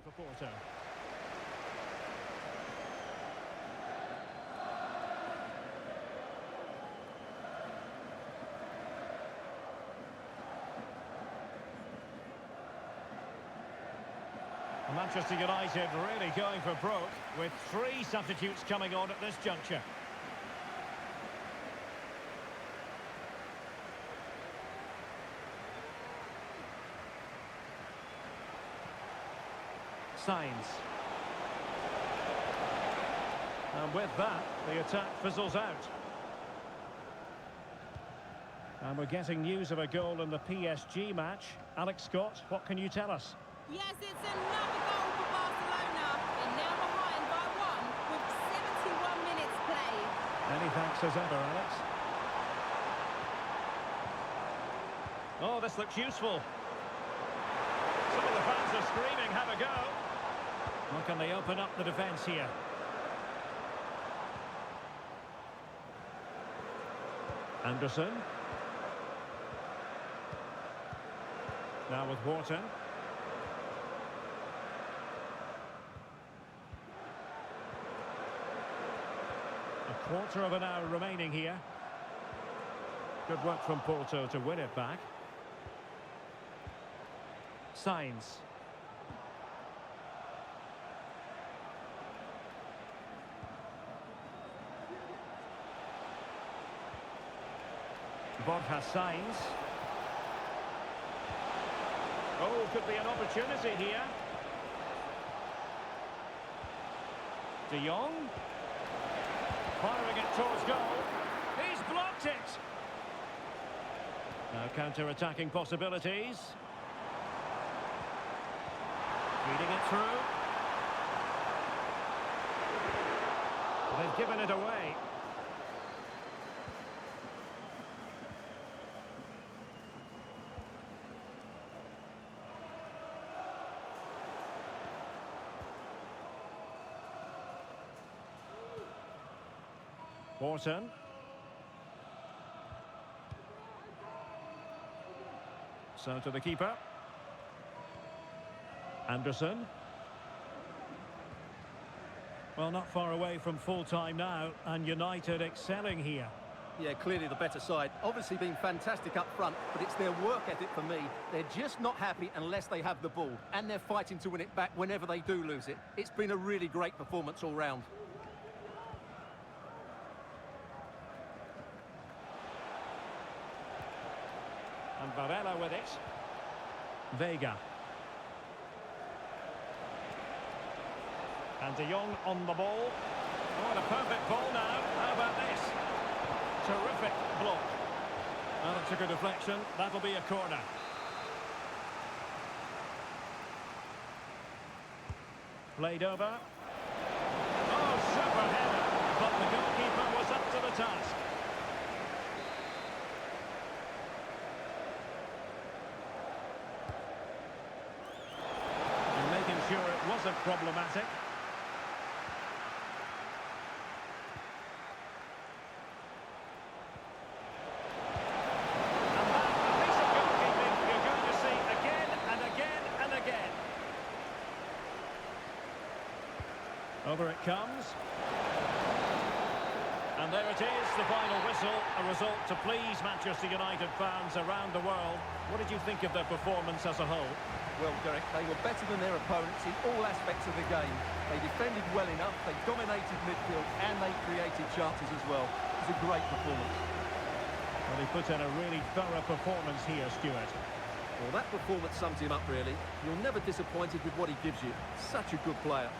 For Porto. Manchester United really going for broke with 3 substitutes coming on at this juncture. Signs. And with that, the attack fizzles out. And we're getting news of a goal in the PSG match. Alex Scott, what can you tell us?
Yes, it's another goal for Barcelona. They're now behind by one with 71 minutes played.
Many thanks as ever, Alex. Oh, this looks useful. Some of the fans are screaming, have a go. How can they open up the defence here? Anderson. Now with Wharton. A quarter of an hour remaining here. Good work from Porto to win it back. Signs. Bot has signs. Oh, could be an opportunity here. De Jong. Firing it towards goal. He's blocked it. Now counter-attacking possibilities. Feeding it through. They've given it away. Wharton. So to the keeper. Anderson. Well, not far away from full-time now, and United excelling here.
Yeah, clearly the better side. Obviously been fantastic up front, but it's their work ethic for me. They're just not happy unless they have the ball, and they're fighting to win it back whenever they do lose it. It's been a really great performance all round.
And Varela with it. Vega. And De Jong on the ball. Oh, and a perfect ball now. How about this? Terrific block. Well, it took a deflection. That'll be a corner. Played over. Oh, super header. But the goalkeeper was up to the task. And making sure it wasn't problematic. Over it comes. And there it is, the final whistle, a result to please Manchester United fans around the world. What did you think of their performance as a whole?
Well, Derek, they were better than their opponents in all aspects of the game. They defended well enough, they dominated midfield, and they created chances as well. It was a great performance.
Well, he put in a really thorough performance here, Stuart.
Well, that performance sums him up, really. You're never disappointed with what he gives you. Such a good player.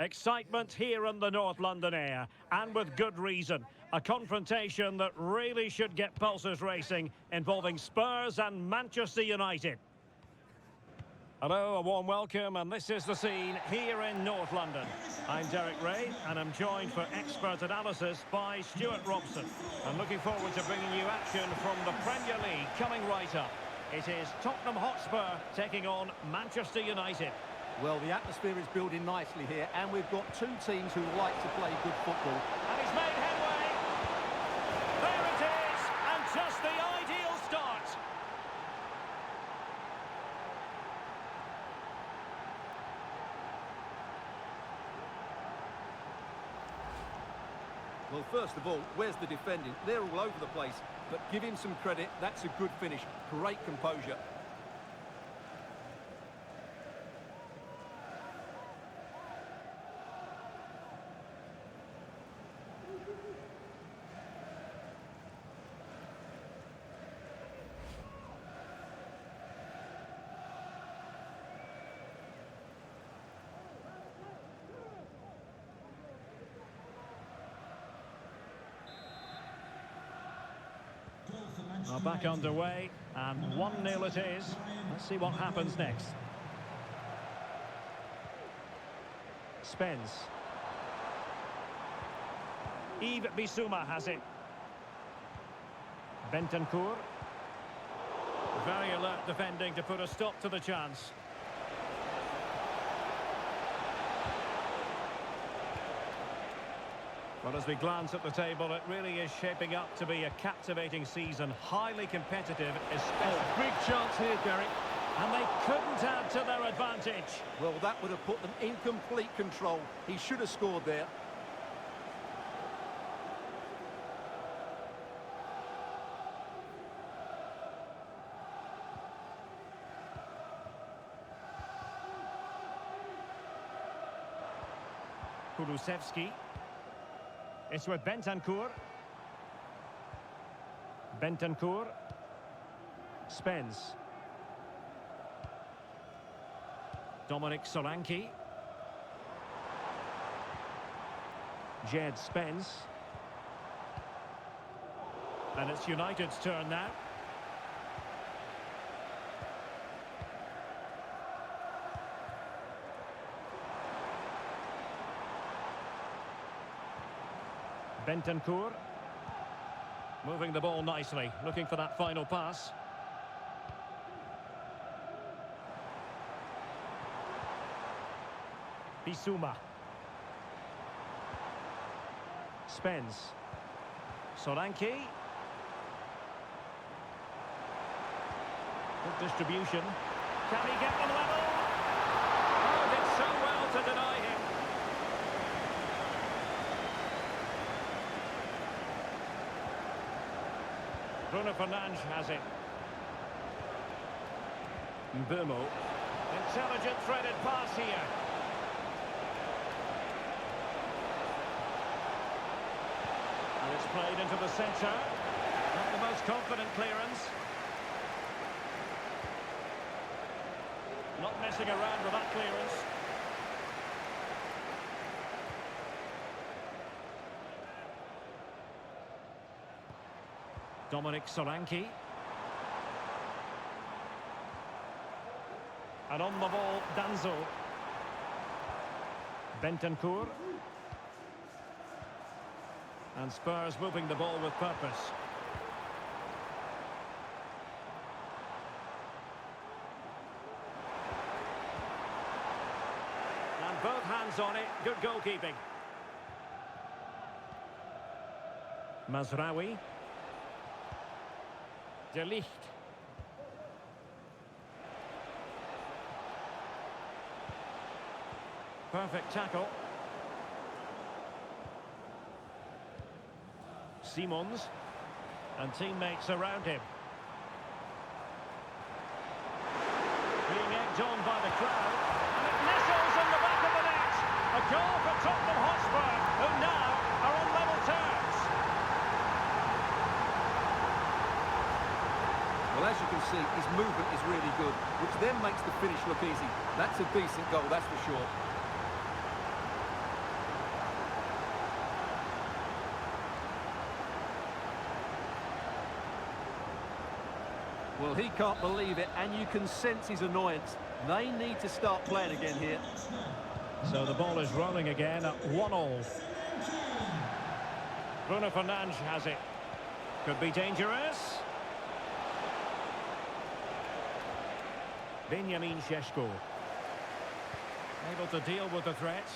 Excitement here in the North London air, and with good reason. A confrontation that really should get pulses racing, involving Spurs and Manchester United. Hello, a warm welcome, and this is the scene here in North London. I'm Derek Ray, and I'm joined for expert analysis by Stuart Robson. I'm looking forward to bringing you action from the Premier League coming right up. It is Tottenham Hotspur taking on Manchester United.
Well, the atmosphere is building nicely here, and we've got two teams who like to play good football.
And he's made headway. There it is, and just the ideal start.
Well, first of all, where's the defending? They're all over the place, but give him some credit. That's a good finish. Great composure.
Are back underway, and 1-0 it is. Let's see what happens next. Spence. Yves Bissouma has it. Bentancur. Very alert defending to put a stop to the chance. Well, as we glance at the table, it really is shaping up to be a captivating season, highly competitive, especially...
Oh, big chance here, Gary.
And they couldn't add to their advantage.
Well, that would have put them in complete control. He should have scored there.
Kulusevski. It's with Bentancur. Bentancur. Spence. Dominic Solanke. Jed Spence. And it's United's turn now. Bentancur. Moving the ball nicely, looking for that final pass. Bissouma. Spence. Solanke. Good distribution. Can he get them level? Oh, did so well to deny him. Bruno Fernandes has it. Mbeumo. Intelligent threaded pass here. And it's played into the centre. Not the most confident clearance. Not messing around with that clearance. Dominic Solanke. And on the ball, Danzo. Bentancur. And Spurs moving the ball with purpose. And both hands on it, good goalkeeping. Mazraoui. De Ligt. Perfect tackle. Simons. And teammates around him. Being egged on by the crowd. And it nestles in the back of the net. A goal for Tottenham Hotspur, who now are on level terms.
Well, as you can see, his movement is really good, which then makes the finish look easy. That's a decent goal, that's for sure. Well, he can't believe it, and you can sense his annoyance. They need to start playing again here.
So the ball is rolling again at 1-1. Bruno Fernandes has it. Could be dangerous. Benjamin Šeško. Able to deal with the threat.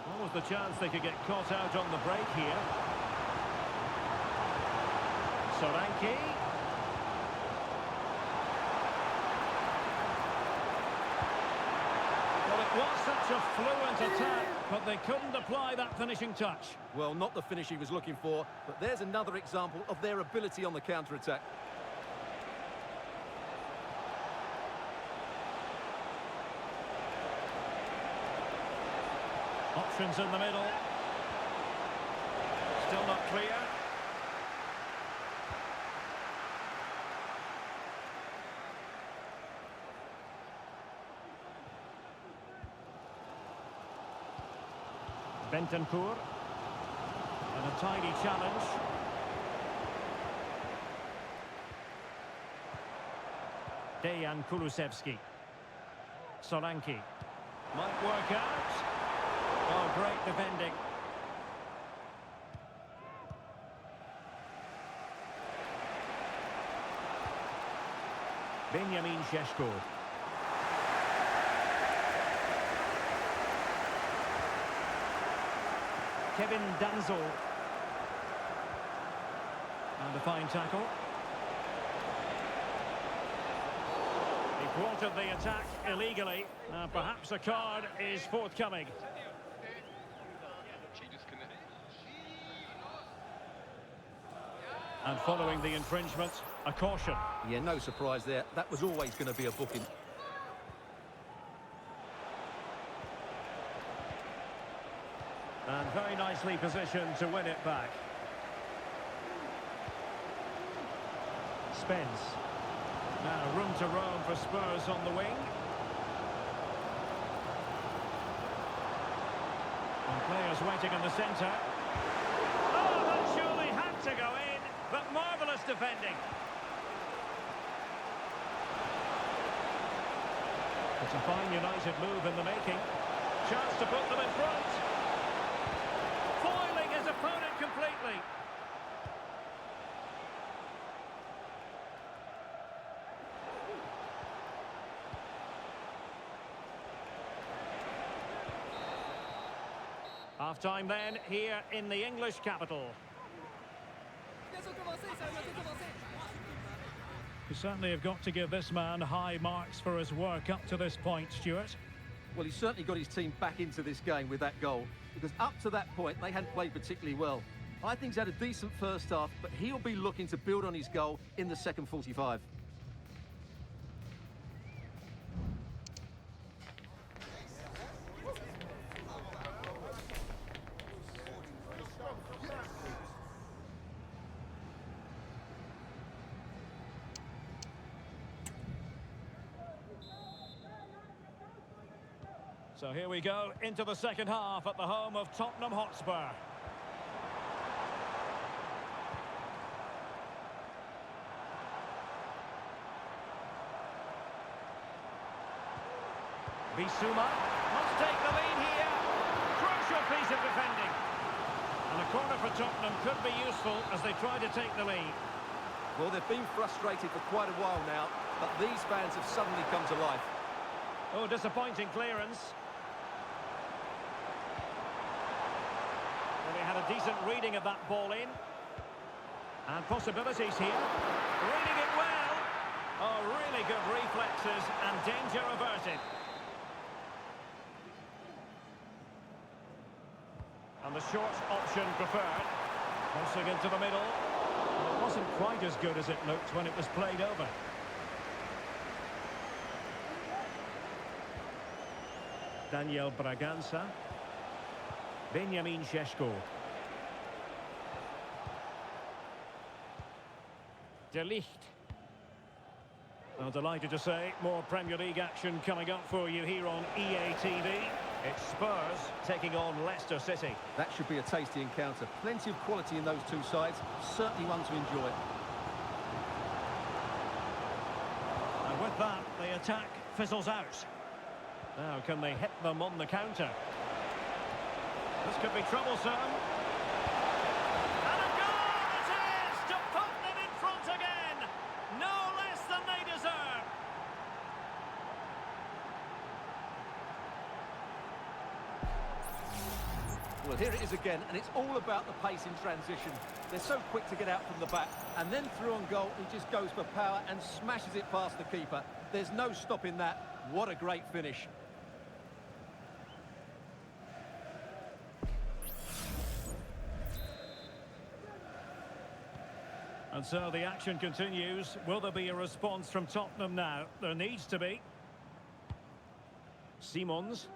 What was the chance they could get caught out on the break here? Solanke. Well, it was such a fluent attack, but they couldn't apply that finishing touch.
Well, not the finish he was looking for, but there's another example of their ability on the counter-attack.
Options in the middle. Still not clear. Bentancur. And a tidy challenge. Dejan Kulusevski. Solanke. Might work out. Oh, great defending. Benjamin Šeško. Kevin Danzel. And a fine tackle. He thwarted the attack illegally. Perhaps a card is forthcoming. And following the infringement, a caution.
Yeah, no surprise there. That was always going to be a booking.
And very nicely positioned to win it back. Spence. Now room to roam for Spurs on the wing. And players waiting in the centre. Oh, that surely had to go in, but marvellous defending. It's a fine United move in the making. Chance to put them in front. Foiling his opponent completely. Half-time then, here in the English capital. You certainly have got to give this man high marks for his work up to this point, Stuart.
Well, he certainly got his team back into this game with that goal, because up to that point, they hadn't played particularly well. I think he's had a decent first half, but he'll be looking to build on his goal in the second 45.
So here we go into the second half at the home of Tottenham Hotspur. Bissouma must take the lead here. Crucial piece of defending. And a corner for Tottenham could be useful as they try to take the lead.
Well, they've been frustrated for quite a while now, but these fans have suddenly come to life.
Oh, disappointing clearance. Well, they had a decent reading of that ball in. And possibilities here. Reading it well. Oh, really good reflexes and danger averted. And the short option preferred. Crossing into the middle. Well, it wasn't quite as good as it looked when it was played over. Daniel Bragança. Benjamin Šeško. De Ligt. Well, delighted to say, more Premier League action coming up for you here on EA TV. It's Spurs taking on Leicester City.
That should be a tasty encounter. Plenty of quality in those two sides. Certainly one to enjoy.
And with that, the attack fizzles out. Now, can they hit them on the counter? This could be troublesome. And a goal it is to put them in front again. No less than they deserve.
Well, here it is again, and it's all about the pace in transition. They're so quick to get out from the back, and then through on goal, he just goes for power and smashes it past the keeper. There's no stopping that. What a great finish.
And so the action continues. Will there be a response from Tottenham now? There needs to be. Simons.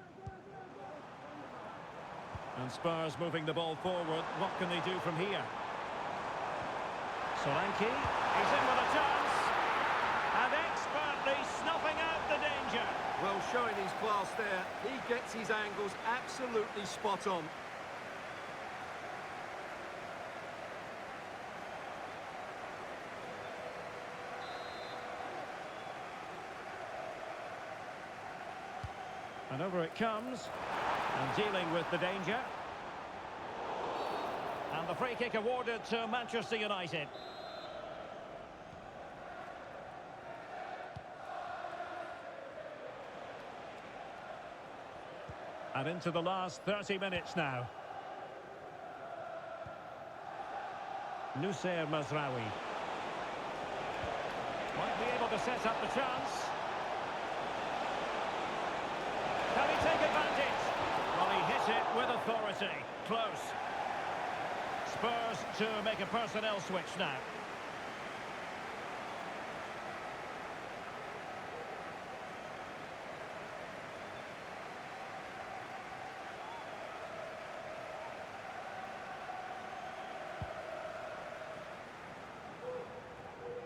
And Spurs moving the ball forward. What can they do from here? Solanke. He's in with a chance. And expertly snuffing out the danger.
Well, showing his class there. He gets his angles absolutely spot on.
And over it comes. And dealing with the danger. And the free kick awarded to Manchester United. And into the last 30 minutes now. Nusayr Mazraoui. Might be able to set up the chance. Can he take advantage? Well, he hit it with authority. Close. Spurs to make a personnel switch now.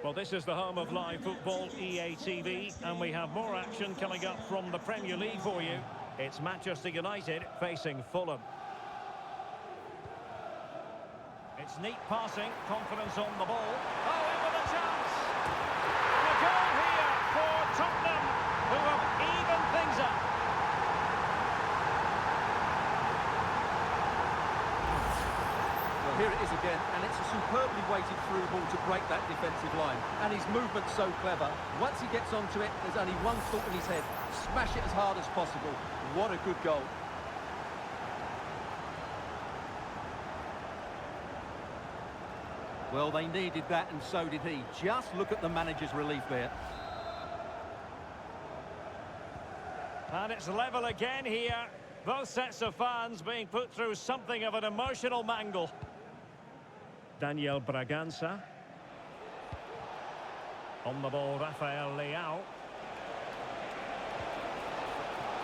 Well, this is the home of live football, EA TV, and we have more action coming up from the Premier League for you. It's Manchester United facing Fulham. It's neat passing, confidence on the ball. Oh, in with a chance! And a goal here for Tottenham, who have evened things up.
Well, here it is again, and it's a superbly weighted through ball to break that defensive line. And his movement's so clever. Once he gets onto it, there's only one thought in his head. Smash it as hard as possible. What a good goal. Well, they needed that, and so did he. Just look at the manager's relief there.
And it's level again here. Both sets of fans being put through something of an emotional mangle. Daniel Bragança. On the ball, Rafael Leao.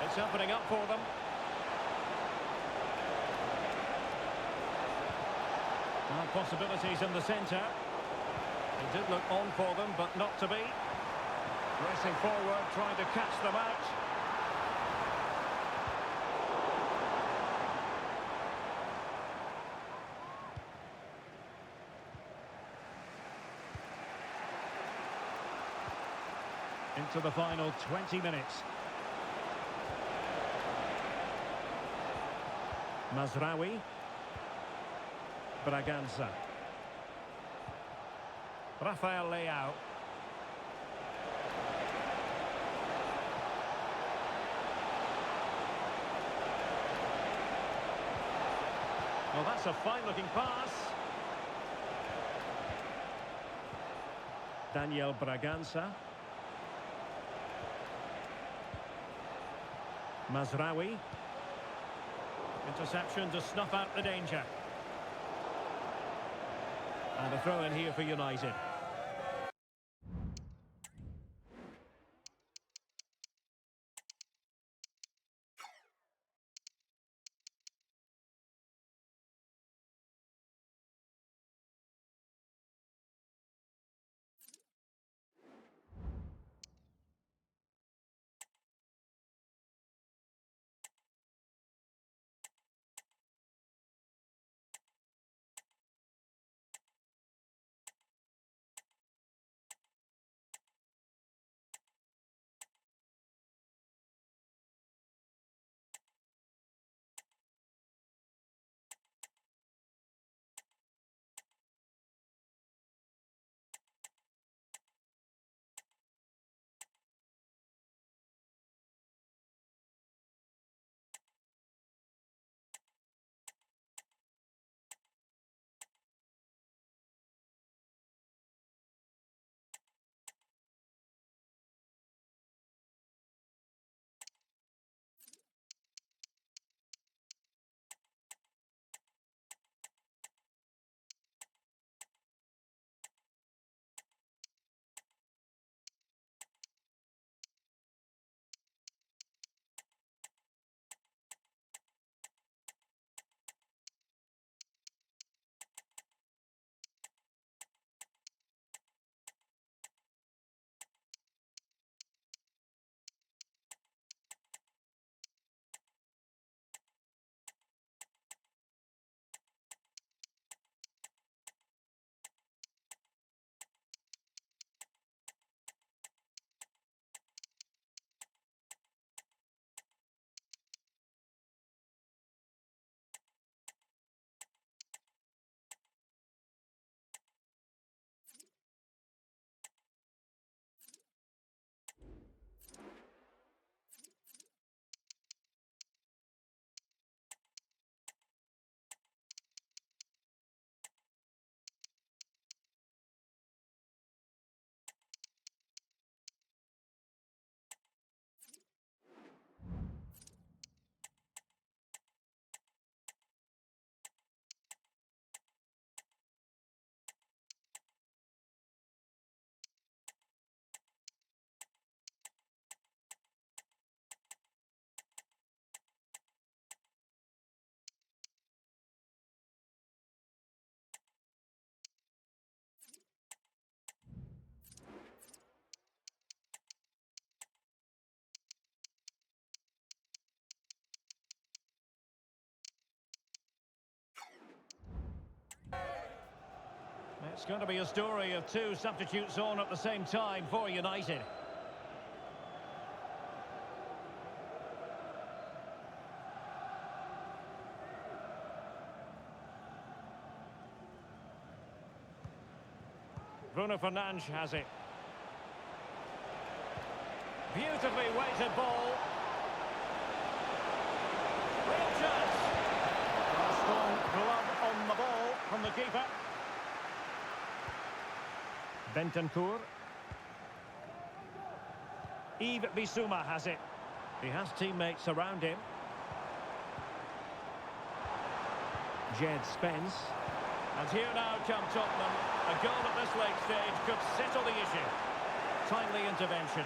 It's opening up for them. And possibilities in the centre. It did look on for them, but not to be. Racing forward, trying to catch them out. Into the final 20 minutes. Mazraoui. Bragança. Rafael Leao. Well, that's a fine-looking pass. Daniel Bragança. Mazraoui. Interception to snuff out the danger. And a throw in here for United. It's going to be a story of two substitutes on at the same time for United. Bruno Fernandes has it. Beautifully weighted ball. Real chance. A strong glove on the ball from the keeper. Bentancur. Yves Bissouma has it. He has teammates around him. Jed Spence. And here now come Tottenham. A goal at this late stage could settle the issue. Timely intervention.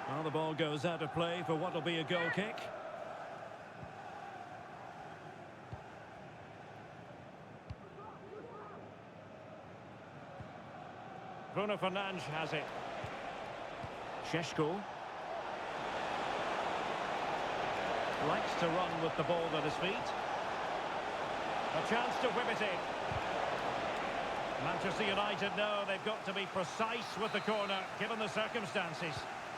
Well, the ball goes out of play for what will be a goal kick. Bruno Fernandes has it. Šeško likes to run with the ball at his feet. A chance to whip it in. Manchester United know they've got to be precise with the corner, given the circumstances.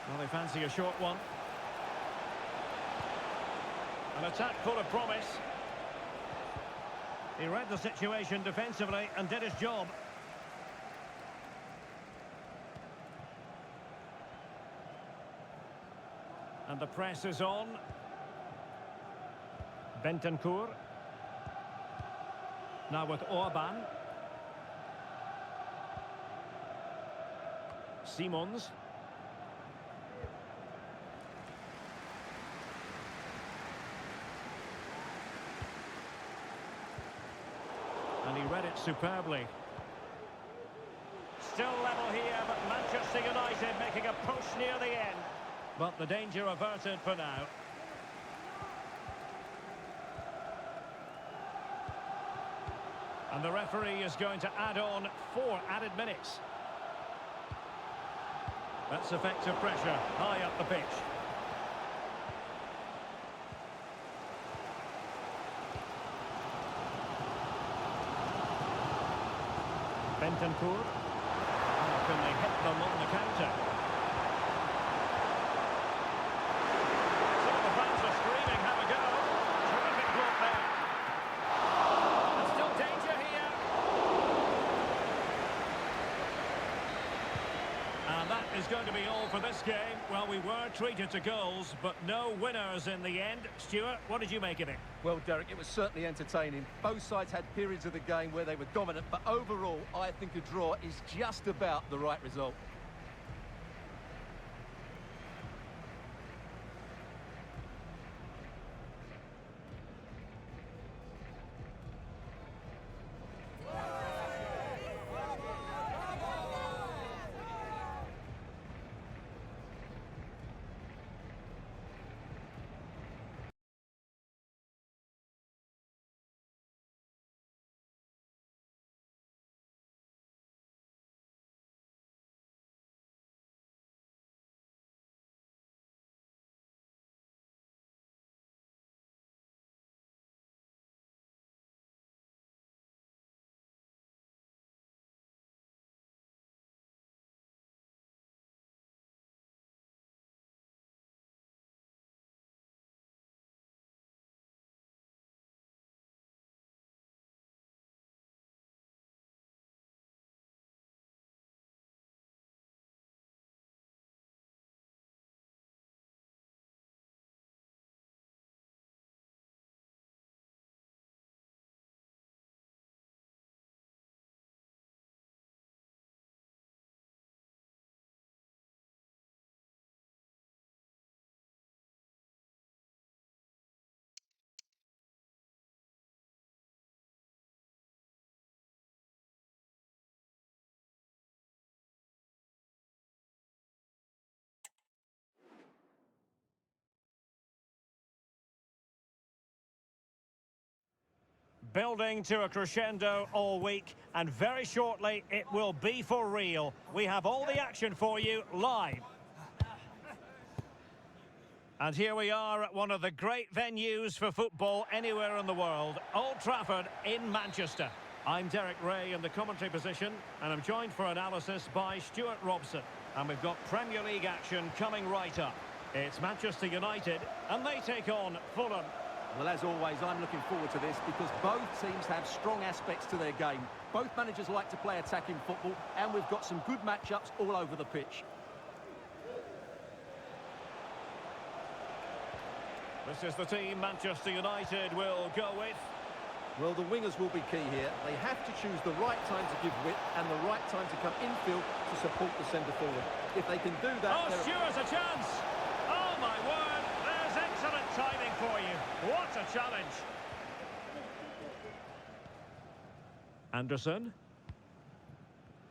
Well, they fancy a short one. An attack full of promise. He read the situation defensively and did his job. And the press is on. Bentancur. Now with Orban. Simons. And he read it superbly. Still level here, but Manchester United making a push near the end. But the danger averted for now. And the referee is going to add on 4 added minutes. That's effective pressure, high up the pitch. Bentancur. How can they hit them on the counter? Some of the fans are screaming, have a go. Terrific block there. There's still danger here. And that is going to be all for this game. Well, we were treated to goals, but no winners in the end. Stuart, what did you make of it?
Well, Derek, it was certainly entertaining. Both sides had periods of the game where they were dominant, but overall, I think a draw is just about the right result.
Building to a crescendo all week, and very shortly it will be for real. We have all the action for you live. And here we are at one of the great venues for football anywhere in the world, Old Trafford in Manchester. I'm Derek Ray in the commentary position, and I'm joined for analysis by Stuart Robson. And we've got Premier League action coming right up. It's Manchester United, and they take on Fulham.
Well, as always, I'm looking forward to this because both teams have strong aspects to their game. Both managers like to play attacking football, and we've got some good matchups all over the pitch.
This is the team Manchester United will go with.
Well, the wingers will be key here. They have to choose the right time to give width and the right time to come infield to support the centre forward. If they can do that...
Oh, Stuart's a chance! Oh, my word! There's excellent timing for you. What a challenge! Anderson.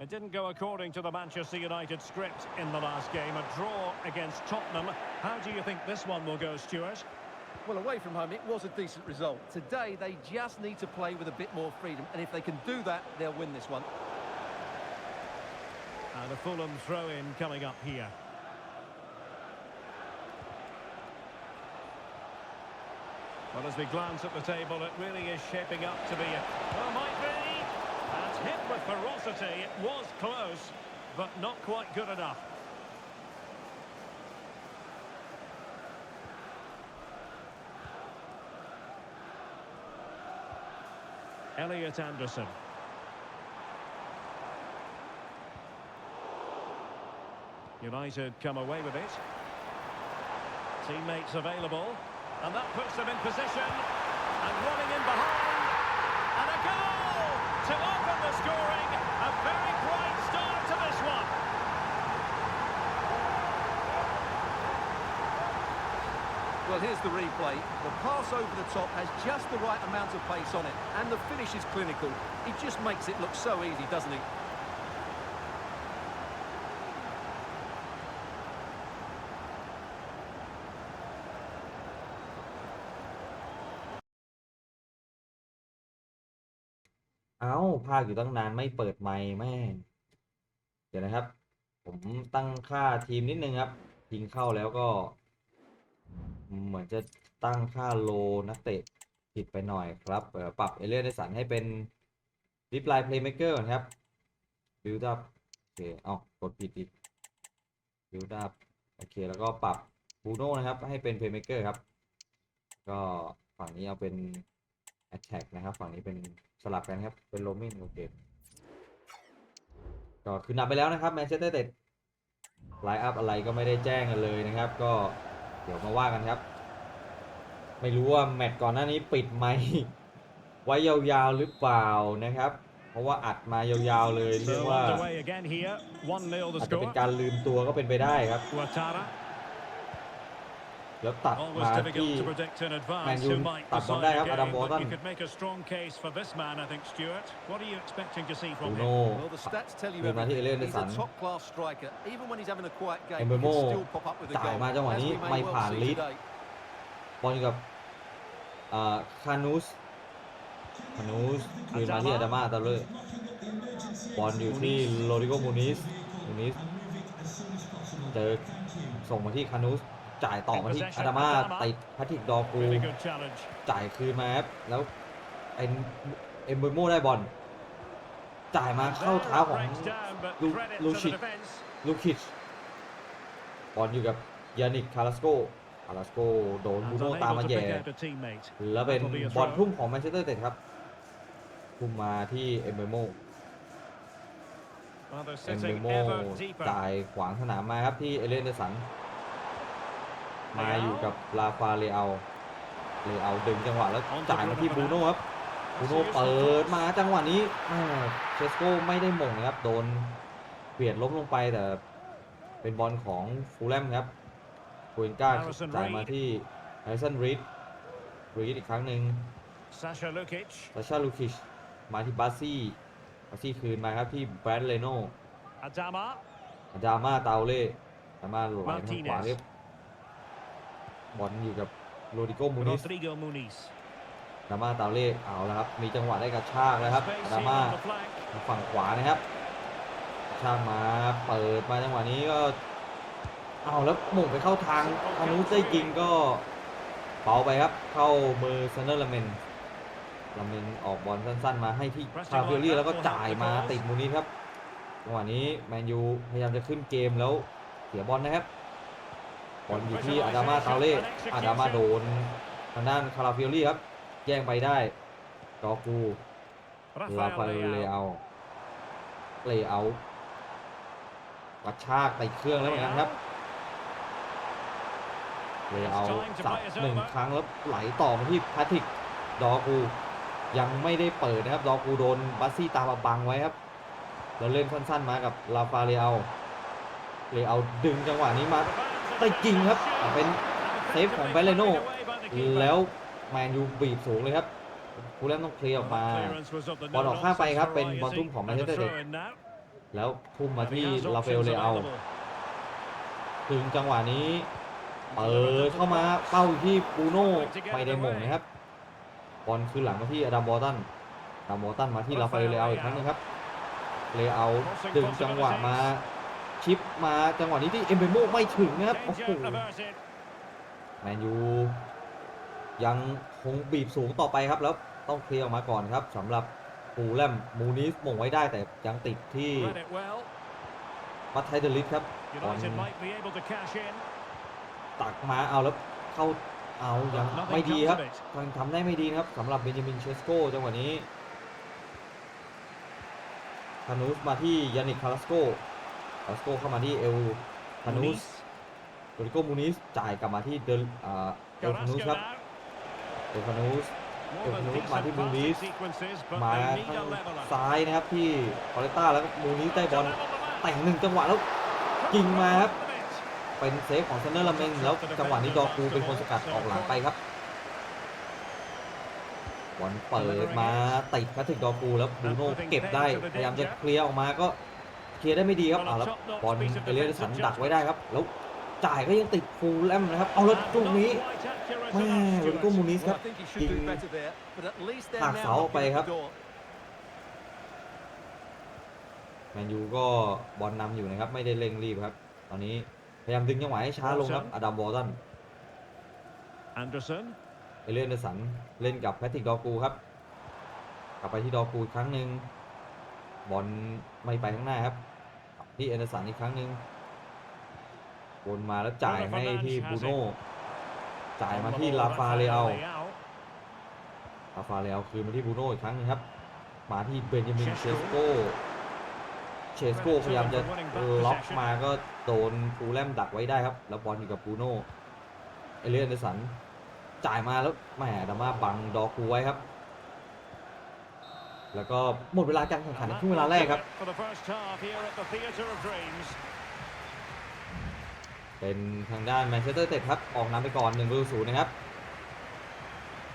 It didn't go according to the Manchester United script in the last game. A draw against Tottenham. How do you think this one will go, Stuart?
Well, away from home, it was a decent result. Today, they just need to play with a bit more freedom. And if they can do that, they'll win this one.
And a Fulham throw-in coming up here. Well, as we glance at the table, it really is shaping up to be a... Well, might be! And hit with ferocity. It was close, but not quite good enough. Elliot Anderson. United come away with it. Teammates available. And that puts them in position. And running in behind. And a goal to open the scoring. A very bright start to this one.
Well, here's the replay. The pass over the top has just the right amount of pace on it, and the finish is clinical. It just makes it look so easy, doesn't it?
พากอยู่ตั้งนานไม่เปิดไมค์แม่งเดี๋ยวนะครับผมตั้งค่าทีมนิดนึงครับยิงเข้าแล้วก็เหมือนจะตั้งค่าโลนักเตะผิดไปหน่อยครับปรับเอเลียนในสันให้เป็นดิฟไลน์เพลย์เมคเกอร์ก่อนครับบิลด์อัพโอเคกดผิดอีกบิลด์อัพโอเคแล้วก็ปรับบูโน่นะครับให้เป็นเพลย์เมคเกอร์ครับก็ฝั่งนี้เอาเป็นแอตแทกนะครับฝั่งนี้เป็นสลับกันครับเป็นโรมิงโอเคก็คือนำไปแล้วนะครับแมนเชสเตอร์ยูไนเต็ดไลน์อัพอะไรก็ไม่ได้แจ้งกันเลยนะครับก็เดี๋ยวมาว่ากันครับไม่รู้ว่าแมตช์ก่อนหน้านี้ปิดไมค์ไว้ยาวๆหรือเปล่านะครับเพราะว่าอัดมายาวๆเลยเรียกว่าอาจจะเป็นการลืมตัวก็เป็นไปได้ครับแล้วตัดมาที่แมนยูตัดบอลได้ครับอดัม วอร์ตันบูโน่เดินมาที่เอเลียน เดสันเอมเบโม่จ่ายมาจังหวะนี้ไม่ผ่านลีดบอลอยู่กับคานูสคืนมาที่อาดามาตาเลอร์บอลอยู่ที่โรดิโกมูนิสเจอส่งมาที่คานูสจ่ายต่อมาที่อาดามาติดแพทริกดอกูจ่ายคืนมาครับแล้วเอ็มเบโม่ได้บอลจ่ายมาเข้าเท้าของลูคิชบอลอยู่กับยานิกคาราสโกโดนบูโน่ตามมาแย่แล้วเป็นบอลทุ่มของแมนเชสเตอร์ยูไนเต็ดครับทุ่มมาที่เอ็มเบโม่จ่ายขวางสนามมาครับที่เอเลียน เดสันมาอยู่กับลาฟาเลอาดึงจังหวะแล้วจ่ายมาที่บูโน่ครับบูโน่เปิดมาจังหวะนี้เชสโก้ไม่ได้หม่งนะครับโดนเบียดล้มลงไปแต่เป็นบอลของฟูลแลมครับคูเอนก้าจ่ายมาที่ไฮซันรีดอีกครั้งหนึ่งซาชาลูคิชมาที่บาซี่คืนมาครับที่แบรดเลโนอาดามาเตาเล่อาดามาหลบทางขวาครับบอลอยู่กับโรดิโกมูนิสดามาตาเล่เอาแล้วครับมีจังหวะได้กระชากแล้วครับดามาฝั่งขวานะครับกระชากมาเปิดมาจังหวะนี้ก็เอาแล้วหม่งไปเข้าทางคานูสได้ยิงก็เบาไปครับเข้ามือซันเดอร์ลาเมน ลามินออกบอลสั้นๆมาให้ที่คาราเฟลลี่แล้วก็จ่ายมาติดมูนิสครับจังหวะนี้แมนยูพยายามจะขึ้นเกมแล้วเสียบอลนะครับบอลอยู่ที่อาดามาเตาเล่อาดามาโดนทางด้านคาราเฟลลี่ครับแย่งไปได้ดอกูลาฟาเลเอากระชากไปเครื่องแล้วเหมือนกันครับเอาสับ1 ครั้งแล้วไหลต่อมาที่แพทริกดอกูยังไม่ได้เปิดนะครับดอกูโดนบัสซี่ตามมาบังไว้ครับแล้วเล่นสั้นๆมากับลาฟาเลเอาดึงจังหวะนี้มาได้จริงครับเป็นเซฟของเบลเลโนแล้วแมนยูบีบสูงเลยครับผู้เล่นต้องเคลียร์ออกมาบอลออกข้างไปครับเป็นบอลทุ่มของแมนเชสเตอร์เด็กแล้วทุ่มมาที่ลาฟาเลเอาถึงจังหวะนี้เปิดเข้ามาเป้าอยู่ที่บูโน่ไม่ได้หม่งนะครับบอลคือหลังมาที่อดัมบอตันมาที่ลาฟาเลเอาอีกครั้งนึงครับเลเอาดึงจังหวะมาชิปมาจังหวะนี้ที่เอ็มเบโมไม่ถึงนะครับโอ้โหแมนยูยังคงบีบสูงต่อไปครับแล้วต้องเคลียร์ออกมาก่อนครับสำหรับฟูลแลมมูนิสหม่งไว้ได้แต่ยังติดที่มัตไทเดลิสครับบอลตักมาเอาแล้วเข้าเอายังไม่ดีครับยังทำได้ไม่ดีนะครับสำหรับเบนจามินเชสโกจังหวะนี้คานูสมาที่ยานิคคาราสโกเข้ามาที่เอลคานูสโดริโกมูนิสจ่ายกลับมาที่เอลคานูสครับเอลคานูสมาที่มูนิสมาทางซ้ายนะครับที่คอเลต้าแล้วมูนิสได้บอลแต่ง1 จังหวะแล้วยิงมาครับเป็นเซฟของซันเดอร์ลาเมนแล้วจังหวะนี้ดอกูเป็นคนสกัดออกหลังไปครับบอลเปิดมาติดแพทริกดอกูแล้วบูโน่เก็บได้พยายามจะเคลียร์ออกมาก็เคลียร์ได้ไม่ดีครับแล้วบอลเอเลียสันดักไว้ได้ครับแล้วจ่ายก็ยังติดฟูลแลมนะครับเอาแล้วตรงนี้แม่โรดิโกมูนิสครับยิงหักเสาออกไปครับแมนยูก็บอลนำอยู่นะครับไม่ได้เร่งรีบครับตอนนี้พยายามดึงจังหวะให้ช้าลงครับอดัมบอลตันเอเลียนสันเล่นกับแพทริกดอกูครับกลับไปที่ดอกูครั้งหนึ่งบอลไม่ไปข้างหน้าครับที่เอเดอร์สันอีกครั้งหนึ่งวนมาแล้วจ่ายให้ที่บูโน่จ่ายมาที่ลาฟาเลเอาคืนมาที่บูโน่อีกครั้งนึงครับมาที่เบนจามินเชสโกพยายามจะล็อกมาก็โดนฟูลแลมดักไว้ได้ครับแล้วบอลอยู่กับบูโน่เอเลียนสันจ่ายมาแล้วแหมดามาบังดอกูไว้ครับแล้วก็หมดเวลาการแข่งขันในครึ่งเวลาแรกครับเป็นทางด้านแมนเชสเตอร์ยูไนเต็ดครับออกนำไปก่อน1-0นะครับ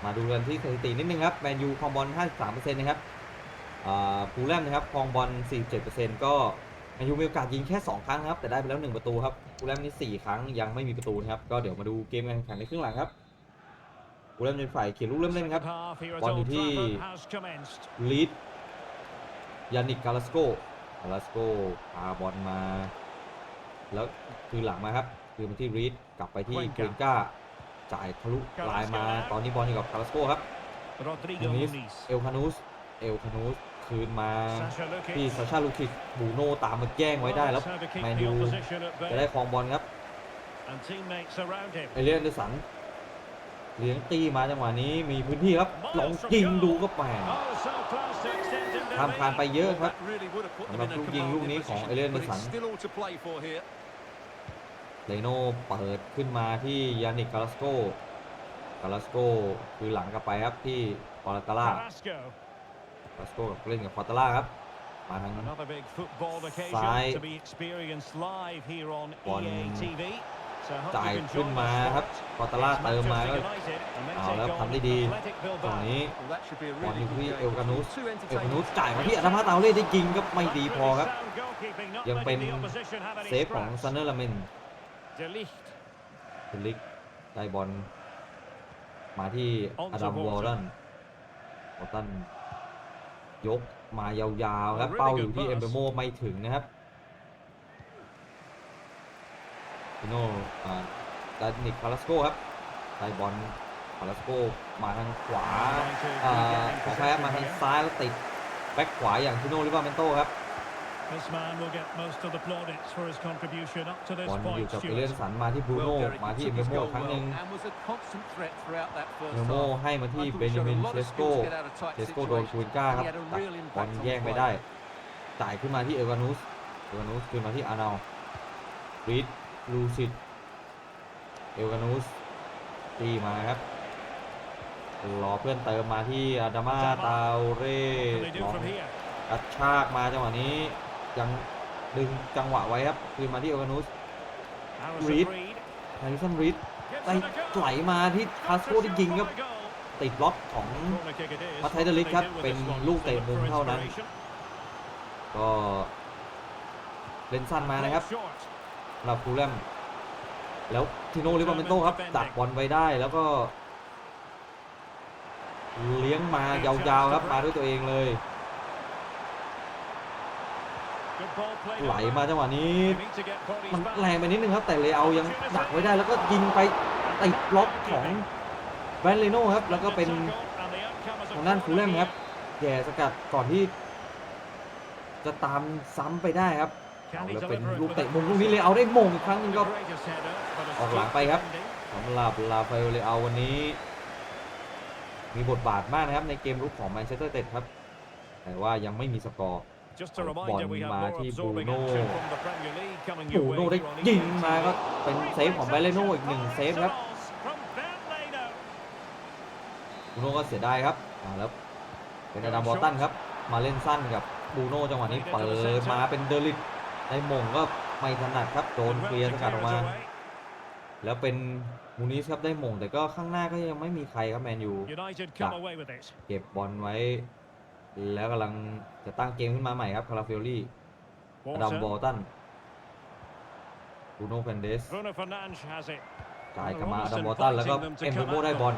มาดูกันที่สถิตินิดนึงครับแมนยูครองบอล 53% นะครับฟูลแลมนะครับครองบอล 47%ก็แมนยูมีโอกาสยิงแค่2 ครั้งครับแต่ได้ไปแล้ว1 ประตูครับฟูลแลมนี่4 ครั้งยังไม่มีประตูนะครับก็เดี๋ยวมาดูเกมการแข่งขันในครึ่งหลังครับฟูลแลมเป็นฝ่ายเขียนลูกเริ่มเล่นครับบอลอยู่ที่ลีดยานิคคาราสโกพาบอลมาแล้วคือหลังมาครับคือมาที่รีดกลับไปที่เกนก้าจ่ายทะลุลายมาตอนนี้บอลอยู่กับคาราสโกครับมูนิสเอลคานูสคืนมาที่ซาชาลูคิกบูโน่ตามมาแย่งไว้ได้แล้วแมนยูจะได้ครองบอลครับเอเลียนเดอร์สันเลี้ยงตีมาจังหวะนี้มีพื้นที่ครับลองยิงดูก็แหมทำผ่านไปเยอะครับสำหรับลูกยิงลูกนี้ของเอเลียนเดอร์สันเลโน่เปิดขึ้นมาที่ยานิคคาราสโกคือหลังกลับไปครับที่ควอตาล่าเล่นกับควอตาล่าครับมาทางซ้ายบอลจ่ายขึ้นมาครับควอตาล่าเติมมาก็เอาแล้วทำได้ดีตรงนี้บอลอยู่ที่เอลคานูสจ่ายมาที่อาดามาเตาเล่ได้ยิงก็ไม่ดีพอครับยังเป็นเซฟของซันเนอร์ลาเมนเดลิกได้บอลมาที่อดัมวอลตันยกมายาวๆครับเป้าอยู่ที่เอมเบโมไม่ถึงนะครับพิโน่ดานิคคาราสโกครับได้บอล คาราสโกมาทางขวาขอแพ้มาทางซ้ายแล้วติดแบ็คขวาอย่างทิโน่ลิบาเมนโตครับ
This man will get most of the plaudits for his contribution up to this
บอลอยู่
point,
กับเอเลียน
Stuart.
สันมาที่บรูโน่
Well, Derek,
มา
he
ที่
took
เอ
his
เมโม
goal
ครั้งหนึ่ง
well and was a constant threat throughout that
เอ
first
เมโม
half.
ให้มาที่
I thought
เบ
he
นจา
showed
มิ
a
น
lot
เช
of
สโก
skill to get out of tight
เชสโกโดน
situations.
คูนก้าครับ
He had a
ตัด
real
บอล
impact on
แย่ง
the
ไม่
play.
ได้จ่ายขึ้นมาที่เอวานุสคืนมาที่อาร์นอลรีดลูซิดเอวานุสตีมาครับรอเพื่อนเติมมาที่อาดามาตาเร่
What can they do
ลอง
from here?
กระชากมาจังหวะนี้ยังดึงจังหวะไว้ครับคืนมาที่เอวานุส
Harrison
Reed.
Reed.
ไฮริสันรีด
Gives
ได้
it a go.
ไหลมาที่คาสโกที่ยิงครับ
Surefire goal.
ติดบล็อกของ
Corner kick it is.
พัทไท
What
เด
can
ลิก
they
ครับ
do with
เป็น
this one?
ลูก
They
เตะ
look
มุม
for
เท่านั้น
inspiration.
ก็เล่นสั้นมานะครับ
Short.
สำหรับฟูลแลมแล้วทิโนลิบาเมนโตครับดักบอลไว้ได้แล้วก็เลี้ยงมายาวๆครับมาด้วยตัวเองเลย
Good ball played
ไหล
over.
มาจังหวะนี้
They need to get bodies
มัน
back.
แรงไปนิดนึงครับแต่เลเอายังดักไว้ได้แล้วก็ยิงไปติดบล็อกของแบรนเลโน่ครับแล้วก็เป็นทางด้านฟูลแลมครับแย่สกัดก่อนที่จะตามซ้ำไปได้ครับเอาแล้วเป็นลูกเตะมุมลูกนี้เลยเอาได้มงอีกครั้งหนึงก็ ออกหลังไปครับ สำหรับลาฟาเอลเลอาวันนี้มีบทบาทมากนะครับในเกมรุกของแมนเชสเตอร์ยูไนเต็ดครับแต่ว่ายังไม่มีสกอร์
Just a reminder, we have
Ball
more
มาที่
absorbing
Bruno.
action from the Premier League coming
บ
your
รู
way
โน่ได้
here on
ยิง
EA
มาก็
TV.
เป็นเซฟของแบรนเลโน่อีกหนึ่งเซฟครับ
From Bernardo.
บรูโน่ก็เสียดายครับแล้วเป็นอดัมบอลตันครับมาเล่นสั้นกับบรูโน่จังหวะนี้เปิดมาเป็นเดลิทได้มงก็ไม่ถนัดครับโดน
Well
เคลียร์
to
สกัด
clear
ออก
it
มา
away.
แล้วเป็นมูนิสครับได้มงแต่ก็ข้างหน้าก็ยังไม่มีใครครับแมนยู
United come away with it.
เก็บบอลไว้ แล้วกำลังจะตั้งเกมขึ้นมาใหม่ครับคาราเฟลลี่อดัมบอล
Walton.
ตันบรูโน่เฟนเดส
Bruno Fernandes has it.
จ่ายกลับมาอดัมบอลตันแล้วก็เอ็มเบโมได้บอล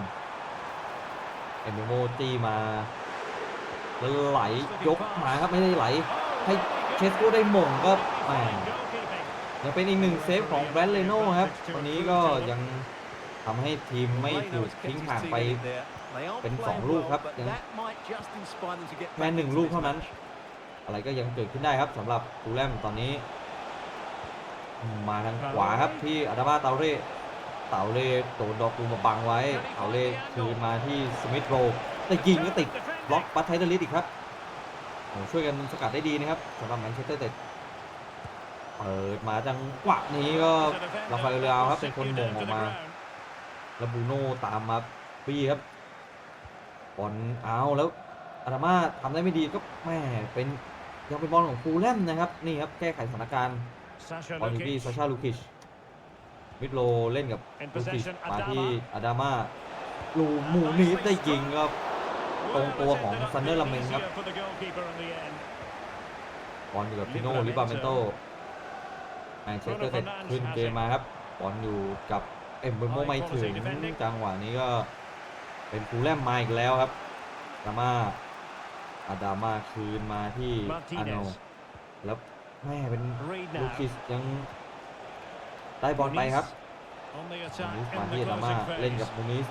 เอ็มเบโมตีมาแล้วไหลยกมาครับไม่ได้ไหลให้เชสโกได้หม่งก็แหม
Goalkeeping.
ยังเป็นอีกหนึ่งเซฟของแบรนเลโน่ครับวันนี้ก็ยังทำให้ทีมไม่
Well, he
ถู
knows
ก
kept
ทิ้ง
his
ห่าง
team
ไป
in there. They aren't
เป็น
playing
2 ลูก
well,
ครับ
but
ยัง
that might just inspire them to get
แค่
back
1
into
ลูก
this
เท่านั้น
match.
อะไรก็ยังเกิดขึ้นได้ครับสำหรับฟูลแลมตอนนี้มาทางขวาครับที่อาดามาเตาเร่โดนดอกกูมาบังไว้เตาเร่คืนมาที่สมิธโรแต่ยิงก็ติดบล็อกปัตไทเดลิสอีกครับโอ้ช่วยกันสกัดได้ดีนะครับสำหรับแมนเชสเตอร์ยูไนเต็ดเปิดมาจังหวะนี้ก็ลาฟาเอลเลอาครับเป็นคนมงออกมาแล้วบรูโน่ตามมาปี้ครับบอลเอาแล้วอาดามาทำได้ไม่ดีก็แม่เป็นยังเป็นบอลของฟูลแลมนะครับนี่ครับแก้ไขสถานการณ์
Sasha
บอลอยู่ที่
Lukic.
ซาชาลูคิชมิดโลเล่นกับ
In
ลูคิช
possession,
มาที่
Adama.
อาดามาลูมูนีสได้ยิงก็ตรงตัวของซันเนอร์ลาเมนครับ
For the goalkeeper in the end.
บอลอยู่กับพิโน่ลิบาเมนโตแมนเชสเตอร์ยูไนเต็ดขึ้นเกมมาครับบอลอยู่กับเอ็มเบโมไม่ถึงจังหวะนี้ก็เป็นฟูลแลมมาอีกแล้วครับอาดามาคืนมาที่อาโน
Martinez.
แล้วแม่เป็น
Reed
ลู
now.
คิชยังได้บอลไปครับ
On the
มู
attack
นิส
in
มา
the
ที่อาดามา
closing
เล่น
phase.
กับมูนิส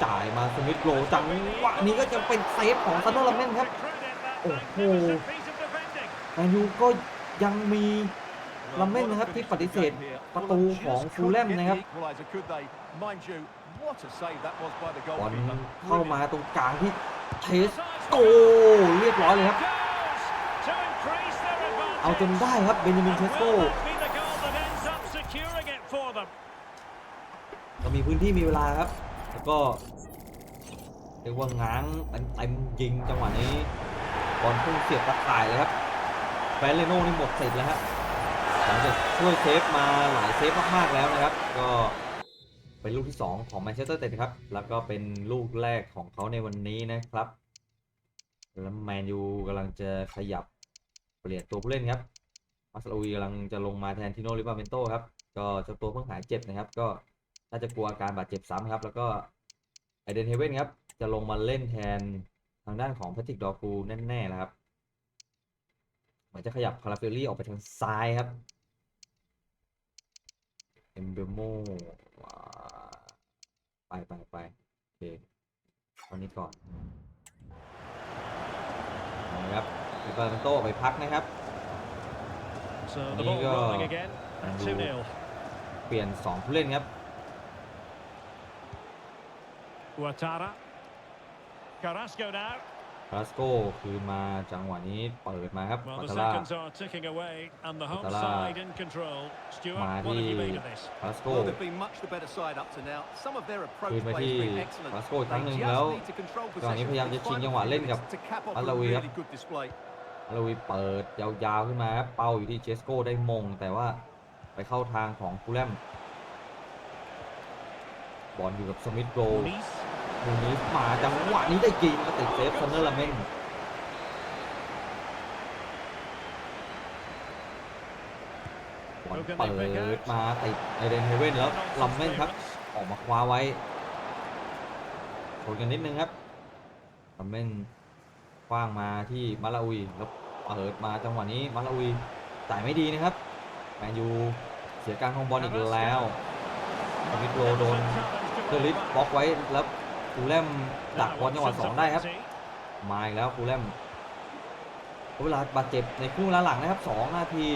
จ่ายมาสมิธโรจังหวะนี้ก็ยังเป็นเซฟของซันเดอร์ลาเมนครับ
Oh,
magnificent piece of แมนยูก็ยังมีลาเมนนะครับที่ปฏิเสธประตูของฟูลแลมนะครับ บอลเข้ามาตรงกลางที่เชสโกเรียบร้อยเลยครับ เอาจนได้ครับเบนจามินเชสโกก็มีพื้นที่มีเวลาครับแล้วก็เรียกว่าง้างเต็มยิงจังหวะนี้บอลพุ่งเสียบตะข่ายเลยครับแฟนเลโน่นี่หมดสิทธิ์แล้วฮะหลังจากช่วยเซฟมาหลายเซฟมากๆแล้วนะครับก็เป็นลูกที่2ของแมนเชสเตอร์ยูไนเต็ดครับแล้วก็เป็นลูกแรกของเขาในวันนี้นะครับแล้วแมนยูกำลังจะขยับเปลี่ยนตัวผู้เล่นครับมาสลาวีกำลังจะลงมาแทนทิโนลิบาเมนโตครับก็เจ้าตัวเพิ่งหายเจ็บนะครับก็น่าจะกลัวอาการบาดเจ็บซ้ำครับแล้วก็ไอเดนเฮเว่นครับจะลงมาเล่นแทนทางด้านของแพทริกดอกูแน่ๆแล้วครับเหมือนจะขยับคาราเฟลลี่ออกไปทางซ้ายครับเอมเบโม ไปโอเคตอนนี้ก่อนนะครับลิเบอร์โตไปพักนะครับ
So the ball rolling again at 2-0.
เปลี่ยน2ผู้เล่นครับ
Ouattara. Carrasco now.
คาราสโกคือมาจังหวะนี้เปิดมาครับ
Well,
วั
the
ตาร่า
seconds are ticking away, and the home
Ouattara
side in control. Stuart,
มา
what
ที่
have you made of this?
คาราสโก
Well, they've been much the better side up to now. Some of their approach
คืนมา
play
ที่
has been excellent.
คาราสโกอีกค
They
รั้งหนึ่ง
just
แล้ว
need to control
ตอนนี้
possession
พยายาม
for
จะ
the
ชิง
final
จังหวะ
few
เล่นกับ
minutes to cap off
อัล
a
ลาวีครับ
really good display.
อัลลาวีเปิดยาวๆขึ้นมาครับเป้าอยู่ที่เจสโก้ได้มงแต่ว่าไปเข้าทางของฟูลแลมบอลอยู่กับสมิธโร
Muniz.
ลูนี้มาจังหวะนี้ได้ยิงก็ติดเซฟซันเนอร์ลาเมนบอลเปิดมาติดไอเดนเฮเว่นแล้วลาเมนครับออกมาคว้าไว้ชนกันนิดนึงครับลาเมนคว้างมาที่มาลาอุยแล้วเปิดมาจังหวะนี้มาลาอุยจ่ายไม่ดีนะครับแมนยูเสียการครองบอลอีกแล้วสมิธโรโดนเทอร์ลิสบล็อกไว้แล้วฟูลแลมดักบอลจังหวะ2ได้ครับมาอีกแล้วฟูลแลมเวลาบาดเจ็บในครึ่งเวลาหลังนะครับ2นาที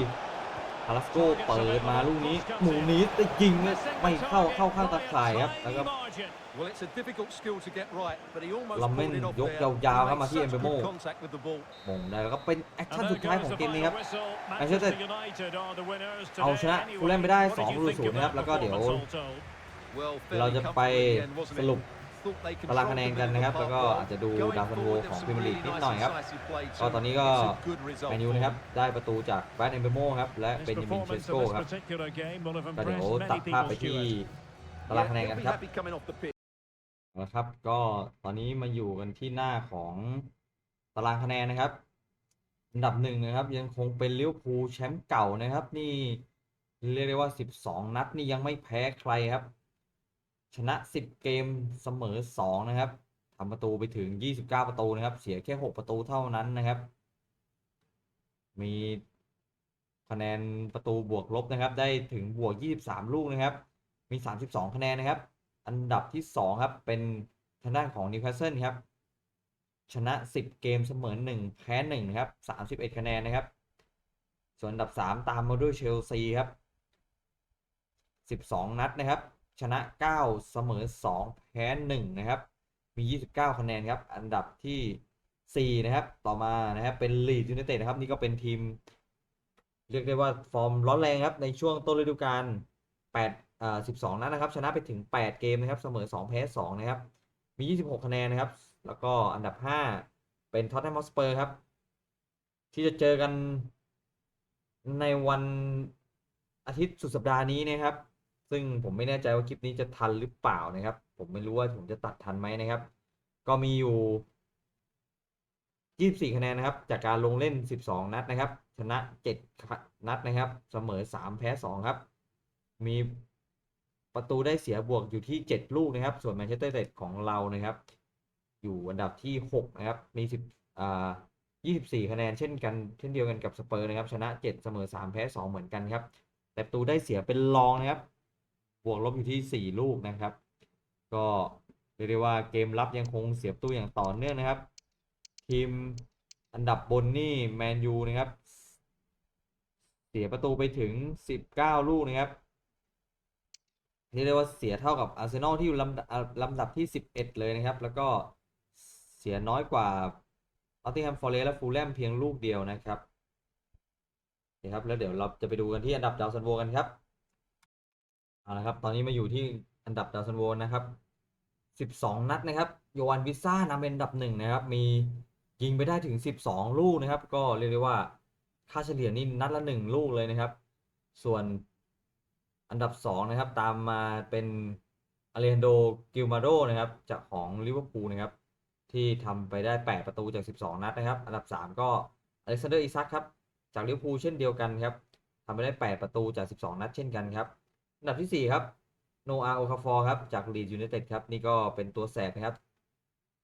คาราสโกเปิดมาลูกนี้หมูนี้ได้ยิงไม่เข้าข้างตาข่ายครับแล้วก็
Well, it's a difficult skill to get right, but he almost
ลาเมน
pulled it off
ยก
there.
ยาวๆ
He
ครับ
made
มาที่
such
เอ็มเบโม
good contact with the ball.
มงได้แล้วก็เป็นแอคชั่น
And
สุด
there
ท้าย
goes
ของ
the
เกมนี้
final
ครับ
whistle.
Manchester
Manchester United are the winners
เอาช
today
นะฟูลแลม
anyway.
ไปได้
What did you think
2-0
of
นะครับ
that
แล้วก็เดี๋ยว
performance all told?
Well,
เรา
fairly
จะไป
comfortable in the end,
ส
wasn't it?
รุป
Thought they
ตาราง
controlled
คะแนน
the
กัน
middle
นะครับ
of the
แล้วก็
park
อาจจะดู
well.
ดาวซัน
Going
โว
forward,
ของ
there
พรี
was
เมียร์ลี
some
กนิด
really
หน่อย
nice
ครับ
incisive play
ก็
too.
ตอนนี้ก็
It's a good
แม
result
นยู
for
นะครับ
them.
ได้ประตูจากแบรนด์เอมเบโมครับและ
His
เบนจามินเช
performance
ส
of
โก้
this
ครับ
particular game will have
ก็เดี๋ยว
impressed
ตัด
many
ภาพ
people,
ไปที่
Stuart.
ตาราง
Yeah,
คะแนน
he'll
กัน
be
ครับ
happy coming off the pitch.
นะครับก็ตอนนี้มาอยู่กันที่หน้าของตารางคะแนนนะครับอันดับ1นะครับยังคงเป็นลิเวอร์พูลแชมป์เก่านะครับนี่เรียกได้ว่า12นัดนี่ยังไม่แพ้ใครครับชนะ10เกมเสมอ2นะครับทำประตูไปถึง29ประตูนะครับเสียแค่6ประตูเท่านั้นนะครับมีคะแนนประตูบวกลบนะครับได้ถึงบวก23ลูกนะครับมี32คะแนนนะครับอันดับที่2ครับเป็นทางด้านของนิวคาสเซิลครับชนะ10เกมเสมอ1แพ้1นะครับ31คะแนนนะครับส่วนอันดับ3ตามมาด้วยเชลซีครับ12นัดนะครับชนะ9เสมอ2แพ้1นะครับมี29คะแนนครับอันดับที่4นะครับต่อมานะครับเป็นลีดส์ยูไนเต็ดนะครับนี่ก็เป็นทีมเรียกได้ว่าฟอร์มร้อนแรงครับในช่วงต้นฤดูกาล12นัดนะครับชนะไปถึง8เกมนะครับเสมอ2แพ้2นะครับมี26คะแนนนะครับแล้วก็อันดับ5เป็นท็อตแนมฮอตสเปอร์ครับที่จะเจอกันในวันอาทิตย์สุดสัปดาห์นี้นะครับซึ่งผมไม่แน่ใจว่าคลิปนี้จะทันหรือเปล่านะครับผมไม่รู้ว่าผมจะตัดทันไหมนะครับก็มีอยู่24คะแนนนะครับจากการลงเล่น12นัดนะครับชนะ7นัดนะครับเสมอ3แพ้2ครับมีประตูได้เสียบวกอยู่ที่7ลูกนะครับส่วนแมนเชสเตอร์ยูไนเต็ดของเรานะครับอยู่อันดับที่6นะครับมี24คะแนนเช่นเดียวกันกับสเปอร์นะครับชนะ7เสมอ3แพ้2เหมือนกันครับแต่ประตูได้เสียเป็นรองนะครับบวกลบอยู่ที่4ลูกนะครับก็เรียกได้ว่าเกมรับยังคงเสียประตูอย่างต่อเนื่องนะครับทีมอันดับบนนี่แมนยูนะครับเสียประตูไปถึง19ลูกนะครับเรียกได้ว่าเสียเท่ากับอาร์เซนอลที่อยู่ลำดับที่11เลยนะครับแล้วก็เสียน้อยกว่านอตติงแฮมฟอเรสต์และฟูลแลมเพียงลูกเดียวนะครับนี่ครับแล้วเดี๋ยวเราจะไปดูกันที่อันดับดาวซันโวกันครับเอาละครับตอนนี้มาอยู่ที่อันดับดาวซันโวนะครับ12นัดนะครับโยอันวิซ่านำเป็นอันดับ1นะครับมียิงไปได้ถึง12ลูกนะครับก็เรียกได้ว่าค่าเฉลี่ยนี่นัดละ1ลูกเลยนะครับส่วนอันดับ2นะครับตามมาเป็นอเลนโดกิลมาโดนะครับจากของลิเวอร์พูลนะครับที่ทำไปได้8ประตูจาก12นัดนะครับอันดับ3ก็อเล็กซานเดอร์อิซักครับจากลิเวอร์พูลเช่นเดียวกันครับทำไปได้8ประตูจาก12นัดเช่นกันครับอันดับที่4ครับโนอาโอคาฟอร์ครับจากลีดส์ยูไนเต็ดครับนี่ก็เป็นตัวแสบนะครับ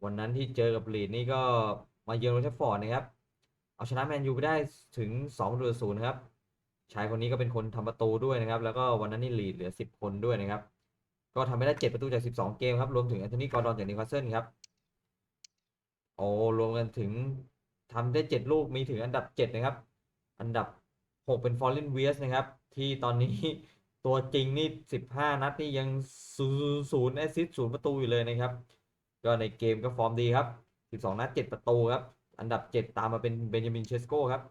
วันนั้นที่เจอกับลีดนี่ก็มาเยือนโอลด์แทรฟฟอร์ดนะครับเอาชนะแมนยูไปได้ถึง2-0นะครับชายคนนี้ก็เป็นคนทำประตูด้วยนะครับแล้วก็วันนั้นนี่ลีดเหลือ10คนด้วยนะครับ ก็ทำไปได้7ประตูจาก12เกมครับรวมถึงแอนโทนีกอร์ดอนจากนิวคาสเซิลครับโอ้รวมกันถึงทำได้7ลูกมีถึงอันดับ7นะครับอันดับ6เป็นฟอร์เรนเวียสนะครับที่ตอนนี้ ตัวจริงนี่15นัดนี่ยัง0แอสซิสต์0ประตูอยู่เลยนะครับก็ในเกมก็ฟอร์มดีครับ12นัด7ประตูครับอันดับ7ตามมาเป็นเบนจามินเชสโกครับ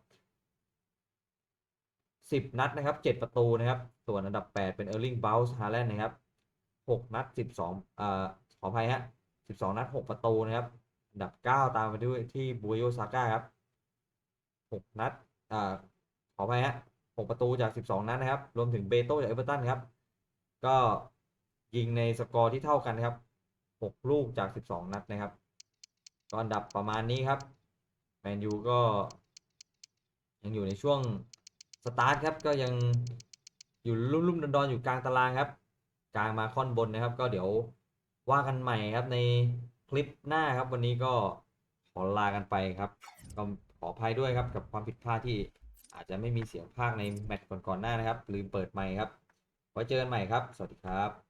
10นัดนะครับ7ประตูนะครับส่วนอันดับ8เป็นเออร์ลิงเบลส์ฮาแลนด์นะครับ6นัด12ขออภัยฮะ12นัด6ประตูนะครับอันดับ9ตามมาด้วยที่บูโยซาก้าครับ6นัดขออภัยฮะ6ประตูจาก12นัดนะครับรวมถึงเบโต้จากเอเวอร์ตันครับก็ยิงในสกอร์ที่เท่ากันนะครับ6ลูกจาก12นัดนะครับก็อันดับประมาณนี้ครับแมนยูก็ยังอยู่ในช่วงสตาร์ทครับก็ยังอยู่ลุ่มๆดอนๆอยู่กลางตารางครับกลางมาค่อนบนนะครับก็เดี๋ยวว่ากันใหม่ครับในคลิปหน้าครับวันนี้ก็ขอลากันไปครับก็ขออภัยด้วยครับกับความผิดพลาดที่อาจจะไม่มีเสียงพากย์ในแมตช์ก่อนๆหน้านะครับลืมเปิดไมค์ครับไว้เจอกันใหม่ครับสวัสดีครับ